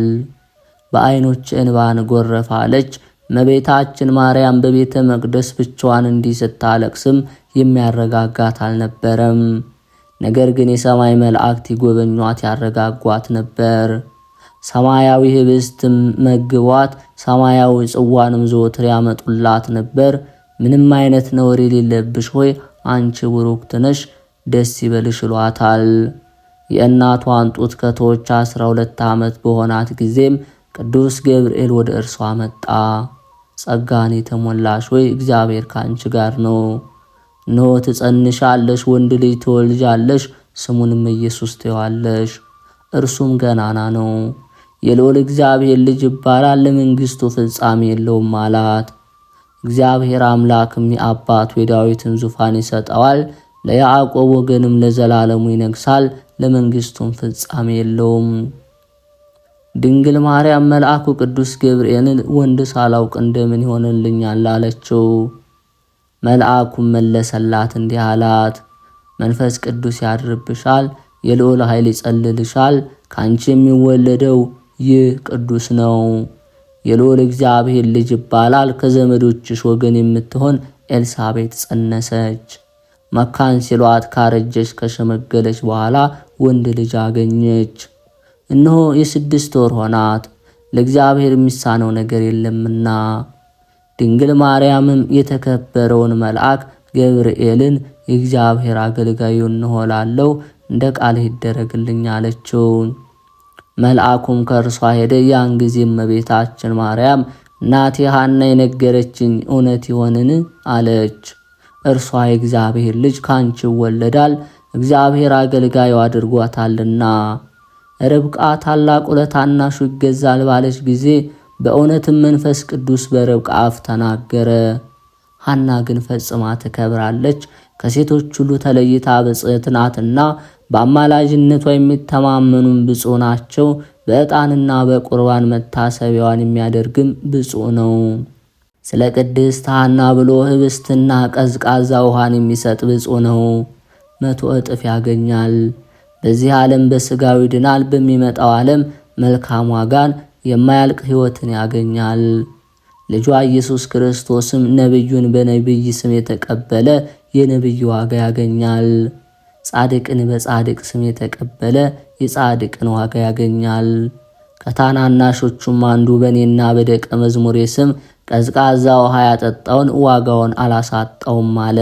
በዓይኖች እንባን ጎረፋለች። እመቤታችን ማርያም በቤተ መቅደስ ብቻዋን እንዲህ ስታለቅስም የሚያረጋጋት አልነበረም። ነገር ግን የሰማይ መላእክት ይጎበኟት ያረጋጓት ነበር። ሰማያዊ ህብስትም መግቧት፣ ሰማያዊ ጽዋንም ዘወትር ያመጡላት ነበር። ምንም አይነት ነውር የሌለብሽ ሆይ አንቺ ቡሩክት ነሽ፣ ደስ ይበልሽ ይሏታል። የእናቷን ጡት ከተወች 12 ዓመት በሆናት ጊዜም ቅዱስ ገብርኤል ወደ እርሷ መጣ። ጸጋን የተሞላሽ ሆይ እግዚአብሔር ካንቺ ጋር ነው፣ እነሆ ትጸንሻለሽ፣ ወንድ ልጅ ትወልጃለሽ፣ ስሙንም ኢየሱስ ትይዋለሽ። እርሱም ገናና ነው፣ የልዑል እግዚአብሔር ልጅ ይባላል፣ ለመንግሥቱ ፍጻሜ የለውም አላት። እግዚአብሔር አምላክም የአባቱ የዳዊትን ዙፋን ይሰጠዋል፣ ለያዕቆብ ወገንም ለዘላለሙ ይነግሣል፣ ለመንግሥቱም ፍጻሜ የለውም። ድንግል ማርያም መልአኩ ቅዱስ ገብርኤልን ወንድ ሳላውቅ እንደምን ይሆንልኛል አለችው። መልአኩም መለሰላት እንዲህ አላት፣ መንፈስ ቅዱስ ያድርብሻል፣ የልዑል ኃይል ይጸልልሻል፣ ካንቺ የሚወለደው ይህ ቅዱስ ነው፣ የልዑል እግዚአብሔር ልጅ ይባላል። ከዘመዶችሽ ወገን የምትሆን ኤልሳቤጥ ጸነሰች። መካን ሲሏት ካረጀች ከሸመገለች በኋላ ወንድ ልጅ አገኘች። እነሆ የ6 ወር ሆናት፣ ለእግዚአብሔር የሚሳነው ነገር የለምና። ድንግል ማርያምም የተከበረውን መልአክ ገብርኤልን የእግዚአብሔር አገልጋዩ እንሆላለው፣ እንደ ቃል ይደረግልኝ አለችው። መልአኩም ከእርሷ ሄደ። ያን ጊዜ እመቤታችን ማርያም እናቴ ሐና የነገረችኝ እውነት ይሆንን አለች። እርሷ የእግዚአብሔር ልጅ ካንቺ ይወለዳል፣ እግዚአብሔር አገልጋዩ አድርጓታልና። ርብቃ ታላቁ ለታናሹ ይገዛል ባለች ጊዜ በእውነትም መንፈስ ቅዱስ በርብቃ አፍ ተናገረ። ሐና ግን ፈጽማ ትከብራለች፣ ከሴቶች ሁሉ ተለይታ ብፅዕት ናትና። በአማላጅነቷ የሚተማመኑም ብፁዕ ናቸው። በዕጣንና በቁርባን መታሰቢያዋን የሚያደርግም ብፁዕ ነው። ስለ ቅድስት ሐና ብሎ ህብስትና ቀዝቃዛ ውሃን የሚሰጥ ብፁዕ ነው፣ 100 እጥፍ ያገኛል። በዚህ ዓለም በሥጋዊ ድናል፣ በሚመጣው ዓለም መልካም ዋጋን የማያልቅ ሕይወትን ያገኛል። ልጇ ኢየሱስ ክርስቶስም ነቢዩን በነቢይ ስም የተቀበለ የነቢይ ዋጋ ያገኛል። ጻድቅን በጻድቅ ስም የተቀበለ የጻድቅን ዋጋ ያገኛል። ከታናናሾቹም አንዱ በእኔና በደቀ መዝሙሬ ስም ቀዝቃዛ ውሃ ያጠጣውን ዋጋውን አላሳጣውም አለ።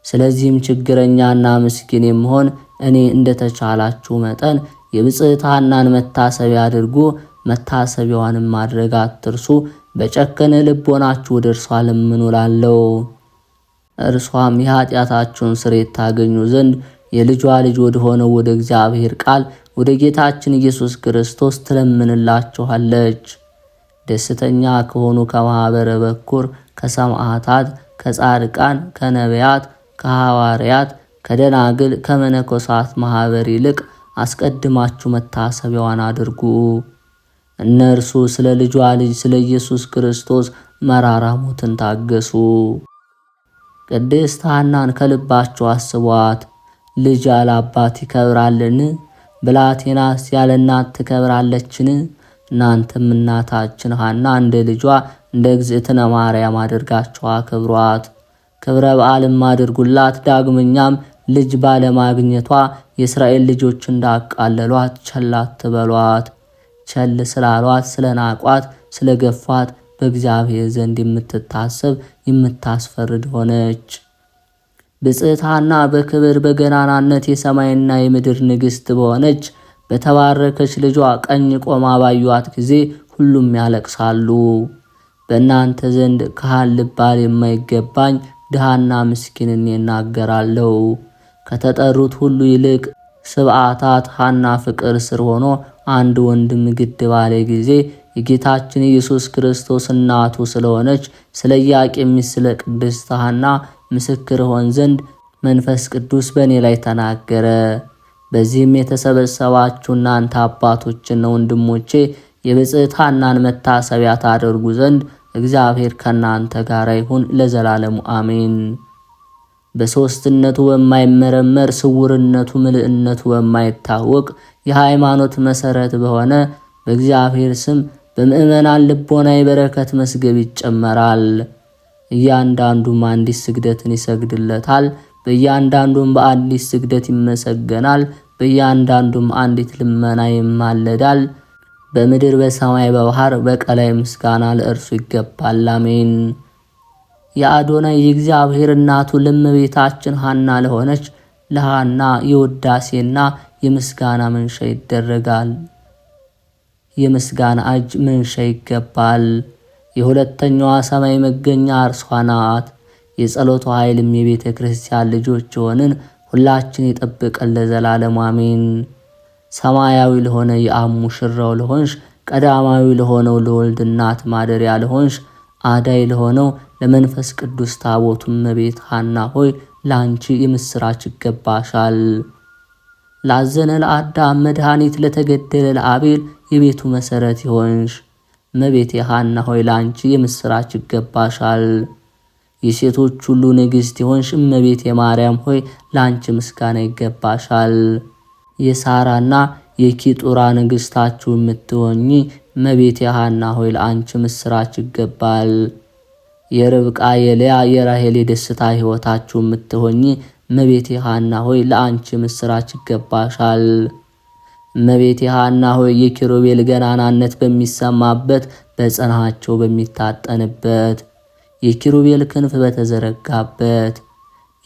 ስለዚህም ችግረኛና ምስኪን የምሆን እኔ እንደተቻላችሁ መጠን የብፅዕት ሐናን መታሰቢያ አድርጉ፣ መታሰቢያዋንም ማድረግ አትርሱ። በጨከነ ልቦናችሁ ወደ እርሷ ለምኑ እላለሁ። እርሷም የኃጢአታችሁን ስርየት ታገኙ ዘንድ የልጇ ልጅ ወደ ሆነው ወደ እግዚአብሔር ቃል ወደ ጌታችን ኢየሱስ ክርስቶስ ትለምንላችኋለች። ደስተኛ ከሆኑ ከማኅበረ በኩር፣ ከሰማዕታት፣ ከጻድቃን፣ ከነቢያት፣ ከሐዋርያት፣ ከደናግል፣ ከመነኮሳት ማኅበር ይልቅ አስቀድማችሁ መታሰቢያዋን አድርጉ። እነርሱ ስለ ልጇ ልጅ ስለ ኢየሱስ ክርስቶስ መራራ ሞትን ታገሱ። ቅድስት ሐናን ከልባችሁ አስቧት። ልጅ ያለ አባት ይከብራልን? ብላቴናስ ያለ እናት ትከብራለችን? እናንተም እናታችን ሐና እንደ ልጇ እንደ እግዝእትነ ማርያም አድርጋችሁ አክብሯት፣ ክብረ በዓልም አድርጉላት። ዳግመኛም ልጅ ባለማግኘቷ የእስራኤል ልጆች እንዳቃለሏት ቸል አትበሏት። ቸል ስላሏት፣ ስለናቋት፣ ስለገፏት በእግዚአብሔር ዘንድ የምትታሰብ የምታስፈርድ ሆነች። ብፅዕት ሐና በክብር በገናናነት የሰማይና የምድር ንግሥት በሆነች በተባረከች ልጇ ቀኝ ቆማ ባዩአት ጊዜ ሁሉም ያለቅሳሉ። በእናንተ ዘንድ ካህን ልባል የማይገባኝ ድሃና ምስኪንን እናገራለሁ። ከተጠሩት ሁሉ ይልቅ ስብዓታት ሐና ፍቅር ስር ሆኖ አንድ ወንድም ግድ ባለ ጊዜ የጌታችን ኢየሱስ ክርስቶስ እናቱ ስለሆነች ስለ ኢያቄም ስለ ቅድስት ሐና ምስክር ሆን ዘንድ መንፈስ ቅዱስ በእኔ ላይ ተናገረ። በዚህም የተሰበሰባችሁ እናንተ አባቶችና ወንድሞቼ የብፅዕት ሐናን መታሰቢያ ታደርጉ ዘንድ እግዚአብሔር ከእናንተ ጋር ይሁን ለዘላለሙ አሜን። በሦስትነቱ በማይመረመር ስውርነቱ ምልዕነቱ በማይታወቅ የሃይማኖት መሠረት በሆነ በእግዚአብሔር ስም በምእመናን ልቦና የበረከት መስገብ ይጨመራል። እያንዳንዱም አንዲት ስግደትን ይሰግድለታል። በእያንዳንዱም በአንዲት ስግደት ይመሰገናል። በእያንዳንዱም አንዲት ልመና ይማለዳል። በምድር በሰማይ በባህር በቀላይ ምስጋና ለእርሱ ይገባል። አሜን። የአዶናይ የእግዚአብሔር እናቱ ለእመቤታችን ሐና ለሆነች ለሐና የውዳሴና የምስጋና መንሻ ይደረጋል። የምስጋና እጅ መንሻ ይገባል። የሁለተኛዋ ሰማይ መገኛ እርሷ ናት። የጸሎቷ ኃይልም የቤተ ክርስቲያን ልጆች የሆንን ሁላችን ይጠብቀን ለዘላለሙ አሜን። ሰማያዊ ለሆነ የአብ ሙሽራው ለሆንሽ፣ ቀዳማዊ ለሆነው ለወልድ እናት ማደሪያ ለሆንሽ፣ አዳይ ለሆነው ለመንፈስ ቅዱስ ታቦቱ እመቤት ሐና ሆይ ላንቺ የምስራች ይገባሻል። ላዘነ ለአዳም መድኃኒት ለተገደለ ለአቤል የቤቱ መሰረት ይሆንሽ እመቤቴ ሐና ሆይ ላንቺ የምስራች ይገባሻል። የሴቶች ሁሉ ንግሥት ይሆንሽ እመቤቴ ማርያም ሆይ ላንቺ ምስጋና ይገባሻል። የሳራና የኪጡራ ንግሥታችሁ የምትሆኚ እመቤቴ ሐና ሆይ ለአንቺ ምስራች ይገባል። የርብቃ የልያ የራሔል የደስታ ሕይወታችሁ የምትሆኚ እመቤቴ ሐና ሆይ ለአንቺ ምስራች ይገባሻል። እመቤቴ ሐና ሆይ የኪሩቤል ገናናነት በሚሰማበት በጽናቸው በሚታጠንበት የኪሩቤል ክንፍ በተዘረጋበት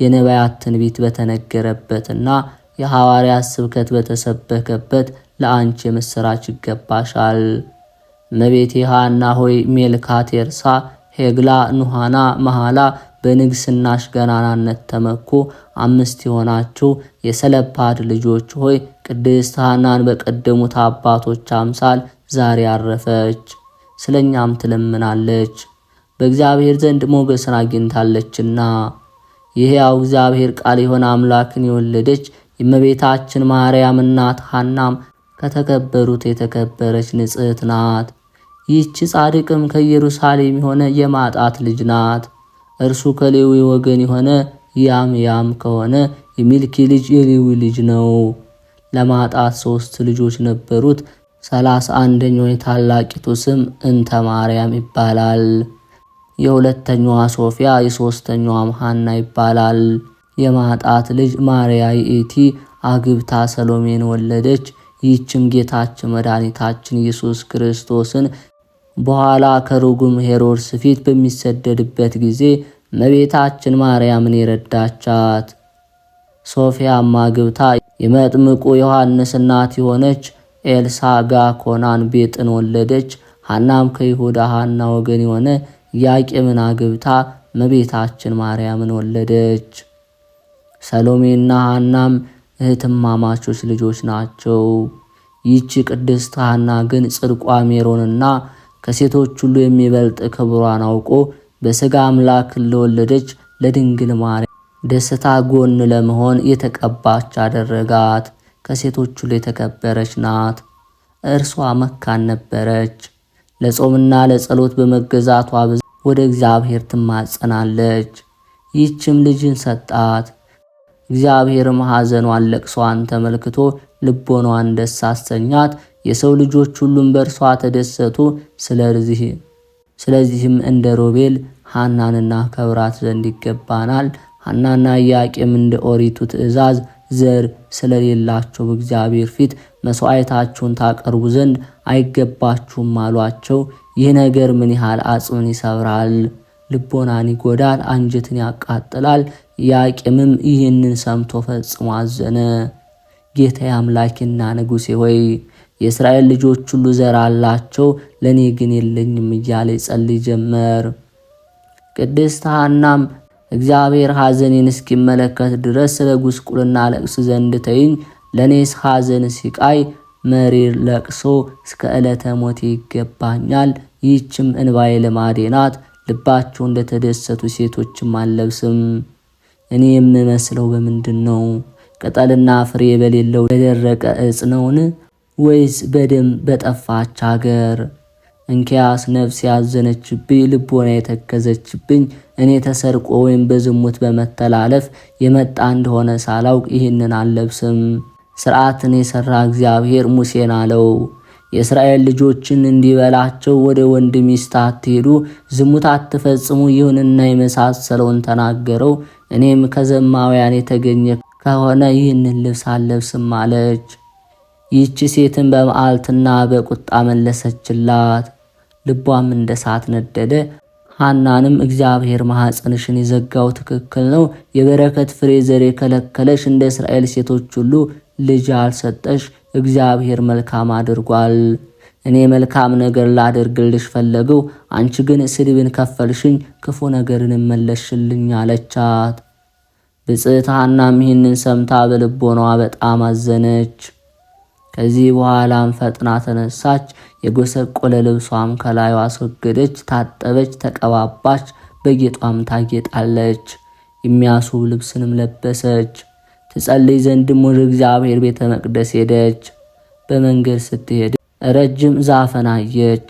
የነቢያት ትንቢት በተነገረበትና የሐዋርያት ስብከት በተሰበከበት ለአንቺ ምስራች ይገባሻል። እመቤቴ ሐና ሆይ ሜልካ፣ ቴርሳ፣ ሄግላ፣ ኑሃና፣ መሐላ በንግስናሽ ገናናነት ተመኩ 5 የሆናችሁ የሰለፓድ ልጆች ሆይ ቅድስት ሐናን በቀደሙት አባቶች አምሳል ዛሬ አረፈች፣ ስለኛም ትለምናለች፣ በእግዚአብሔር ዘንድ ሞገስን አግኝታለችና። የሕያው እግዚአብሔር ቃል የሆነ አምላክን የወለደች የእመቤታችን ማርያም እናት ሐናም ከተከበሩት የተከበረች ንጽሕት ናት። ይህች ጻድቅም ከኢየሩሳሌም የሆነ የማጣት ልጅ ናት። እርሱ ከሌዊ ወገን የሆነ ያም ከሆነ የሚልኪ ልጅ የሌዊ ልጅ ነው። ለማጣት 3 ልጆች ነበሩት። 31ኛው የታላቂቱ ስም እንተ ማርያም ይባላል። የሁለተኛዋ ሶፊያ፣ የሶስተኛዋም ሐና ይባላል። የማጣት ልጅ ማርያ ይእቲ አግብታ ሰሎሜን ወለደች። ይህችም ጌታችን መድኃኒታችን ኢየሱስ ክርስቶስን በኋላ ከርጉም ሄሮድስ ፊት በሚሰደድበት ጊዜ እመቤታችን ማርያምን የረዳቻት። ሶፊያም አግብታ የመጥምቁ ዮሐንስ እናት የሆነች ኤልሳጋኮናን ቤጥን ወለደች። ሐናም ከይሁዳ ሐና ወገን የሆነ ኢያቄምን አግብታ እመቤታችን ማርያምን ወለደች። ሰሎሜና ሐናም እህትማማቾች ልጆች ናቸው። ይህች ቅድስት ሐና ግን ጽድቋ ሜሮንና ከሴቶች ሁሉ የሚበልጥ ክብሯን አውቆ በሥጋ አምላክ ለወለደች ለድንግል ማርያም ደስታ ጎን ለመሆን የተቀባች አደረጋት። ከሴቶች ሁሉ የተከበረች ናት። እርሷ መካን ነበረች። ለጾምና ለጸሎት በመገዛቷ ወደ እግዚአብሔር ትማጸናለች። ይህችም ልጅን ሰጣት። እግዚአብሔርም ሐዘኗን ለቅሷን ተመልክቶ ልቦኗን ደስ አሰኛት። የሰው ልጆች ሁሉም በእርሷ ተደሰቱ። ስለዚህም እንደ ሮቤል ሐናንና ከብራት ዘንድ ይገባናል። ሐናና ኢያቄም እንደ ኦሪቱ ትእዛዝ ዘር ስለሌላቸው በእግዚአብሔር ፊት መስዋዕታችሁን ታቀርቡ ዘንድ አይገባችሁም አሏቸው። ይህ ነገር ምን ያህል አጽምን ይሰብራል፣ ልቦናን ይጎዳል፣ አንጀትን ያቃጥላል። ኢያቄምም ይህንን ሰምቶ ፈጽሞ አዘነ። ጌታዬ አምላኬና ንጉሴ ሆይ የእስራኤል ልጆች ሁሉ ዘር አላቸው፣ ለእኔ ግን የለኝም እያለ ይጸልይ ጀመር። ቅድስት ሐናም እግዚአብሔር ሐዘኔን እስኪመለከት ድረስ ስለ ጉስቁልና ለቅስ ዘንድ ተይኝ፣ ለእኔስ ሐዘን ሲቃይ መሪር ለቅሶ እስከ ዕለተ ሞቴ ይገባኛል። ይህችም እንባዬ ልማዴ ናት። ልባቸው እንደተደሰቱ ሴቶችም አልለብስም። እኔ የምመስለው በምንድን ነው? ቅጠልና ፍሬ በሌለው በደረቀ ዕፅ ነውን? ወይስ በደም በጠፋች አገር? እንኪያስ ነፍስ ያዘነችብኝ፣ ልቦና የተከዘችብኝ እኔ ተሰርቆ ወይም በዝሙት በመተላለፍ የመጣ እንደሆነ ሳላውቅ ይህንን አልለብስም። ሥርዓትን የሠራ እግዚአብሔር ሙሴን አለው፣ የእስራኤል ልጆችን እንዲበላቸው ወደ ወንድ ሚስት አትሄዱ፣ ዝሙት አትፈጽሙ፣ ይሁንና የመሳሰለውን ተናገረው። እኔም ከዘማውያን የተገኘ ከሆነ ይህንን ልብስ አልለብስም አለች። ይህች ሴትን በመዓልትና በቁጣ መለሰችላት። ልቧም እንደ እሳት ነደደ። ሐናንም እግዚአብሔር ማኅፀንሽን የዘጋው ትክክል ነው፣ የበረከት ፍሬ ዘር የከለከለሽ፣ እንደ እስራኤል ሴቶች ሁሉ ልጅ አልሰጠሽ፣ እግዚአብሔር መልካም አድርጓል። እኔ መልካም ነገር ላደርግልሽ ፈለገው፣ አንቺ ግን ስድብን ከፈልሽኝ፣ ክፉ ነገርን መለስሽልኝ አለቻት። ብጽዕት ሐናም ይህንን ሰምታ በልቦናዋ በጣም አዘነች። ከዚህ በኋላም ፈጥና ተነሳች፣ የጎሰቆለ ልብሷም ከላዩ አስወገደች፣ ታጠበች፣ ተቀባባች፣ በጌጧም ታጌጣለች፣ የሚያስውብ ልብስንም ለበሰች። ትጸልይ ዘንድም ወደ እግዚአብሔር ቤተ መቅደስ ሄደች። በመንገድ ስትሄድ ረጅም ዛፍን አየች።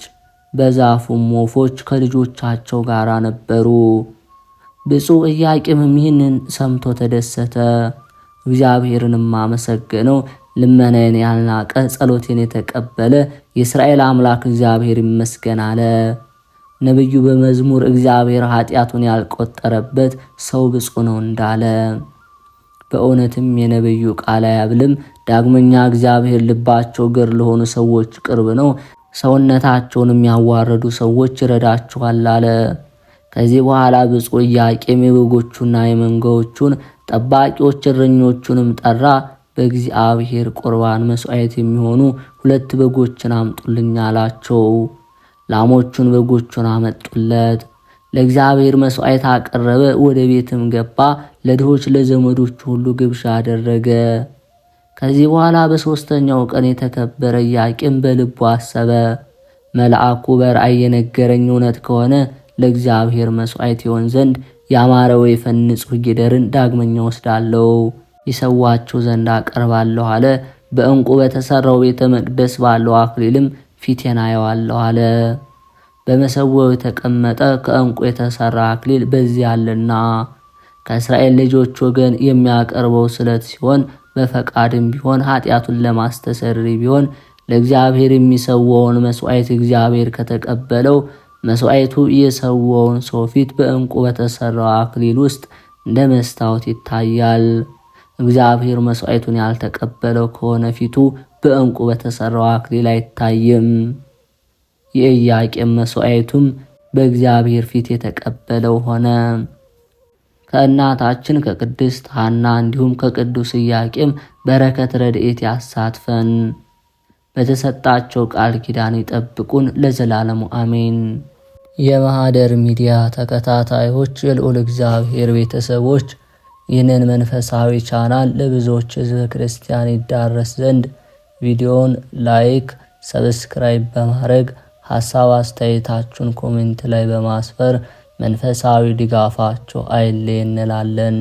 በዛፉም ወፎች ከልጆቻቸው ጋር ነበሩ። ብፁዕ ኢያቄምም ይህንን ሰምቶ ተደሰተ፣ እግዚአብሔርንም አመሰገነው። ልመናዬን ያልናቀ ጸሎቴን የተቀበለ የእስራኤል አምላክ እግዚአብሔር ይመስገን አለ። ነቢዩ በመዝሙር እግዚአብሔር ኃጢአቱን ያልቆጠረበት ሰው ብፁዕ ነው እንዳለ በእውነትም የነቢዩ ቃል አያብልም። ዳግመኛ እግዚአብሔር ልባቸው ገር ለሆኑ ሰዎች ቅርብ ነው፣ ሰውነታቸውን የሚያዋርዱ ሰዎች ይረዳቸዋል አለ። ከዚህ በኋላ ብፁዕ ኢያቄም የበጎቹና የመንጋዎቹን ጠባቂዎች እረኞቹንም ጠራ። በእግዚአብሔር ቁርባን መስዋዕት የሚሆኑ 2 በጎችን አምጡልኝ አላቸው። ላሞቹን በጎቹን አመጡለት። ለእግዚአብሔር መስዋዕት አቀረበ። ወደ ቤትም ገባ። ለድሆች ለዘመዶቹ ሁሉ ግብዣ አደረገ። ከዚህ በኋላ በሦስተኛው ቀን የተከበረ ኢያቄም በልቡ አሰበ፣ መልአኩ በራእይ የነገረኝ እውነት ከሆነ ለእግዚአብሔር መስዋዕት ይሆን ዘንድ ያማረ ወይፈን ንጹሕ ጊደርን ዳግመኛ ወስዳለሁ፣ ይሰዋቸው ዘንድ አቀርባለሁ አለ። በዕንቁ በተሰራው ቤተ መቅደስ ባለው አክሊልም ፊቴን አየዋለሁ አለ። በመሰዊያው የተቀመጠ ከዕንቁ የተሰራ አክሊል በዚህ አለና ከእስራኤል ልጆች ወገን የሚያቀርበው ስለት ሲሆን በፈቃድም ቢሆን ኃጢአቱን ለማስተሰሪ ቢሆን ለእግዚአብሔር የሚሰዋውን መስዋዕት እግዚአብሔር ከተቀበለው መስዋዕቱ የሰዋውን ሰው ፊት በዕንቁ በተሰራው አክሊል ውስጥ እንደ መስታወት ይታያል። እግዚአብሔር መስዋዕቱን ያልተቀበለው ከሆነ ፊቱ በዕንቁ በተሰራው አክሊል አይታይም። የኢያቄም መስዋዕቱም በእግዚአብሔር ፊት የተቀበለው ሆነ። ከእናታችን ከቅድስት ሐና እንዲሁም ከቅዱስ ኢያቄም በረከት ረድኤት ያሳትፈን፣ በተሰጣቸው ቃል ኪዳን ይጠብቁን ለዘላለሙ አሜን። የማህደር ሚዲያ ተከታታዮች፣ የልዑል እግዚአብሔር ቤተሰቦች፣ ይህንን መንፈሳዊ ቻናል ለብዙዎች ሕዝበ ክርስቲያን ይዳረስ ዘንድ ቪዲዮውን ላይክ፣ ሰብስክራይብ በማድረግ ሐሳብ አስተያየታችሁን ኮሜንት ላይ በማስፈር መንፈሳዊ ድጋፋችሁ አይለየን እንላለን።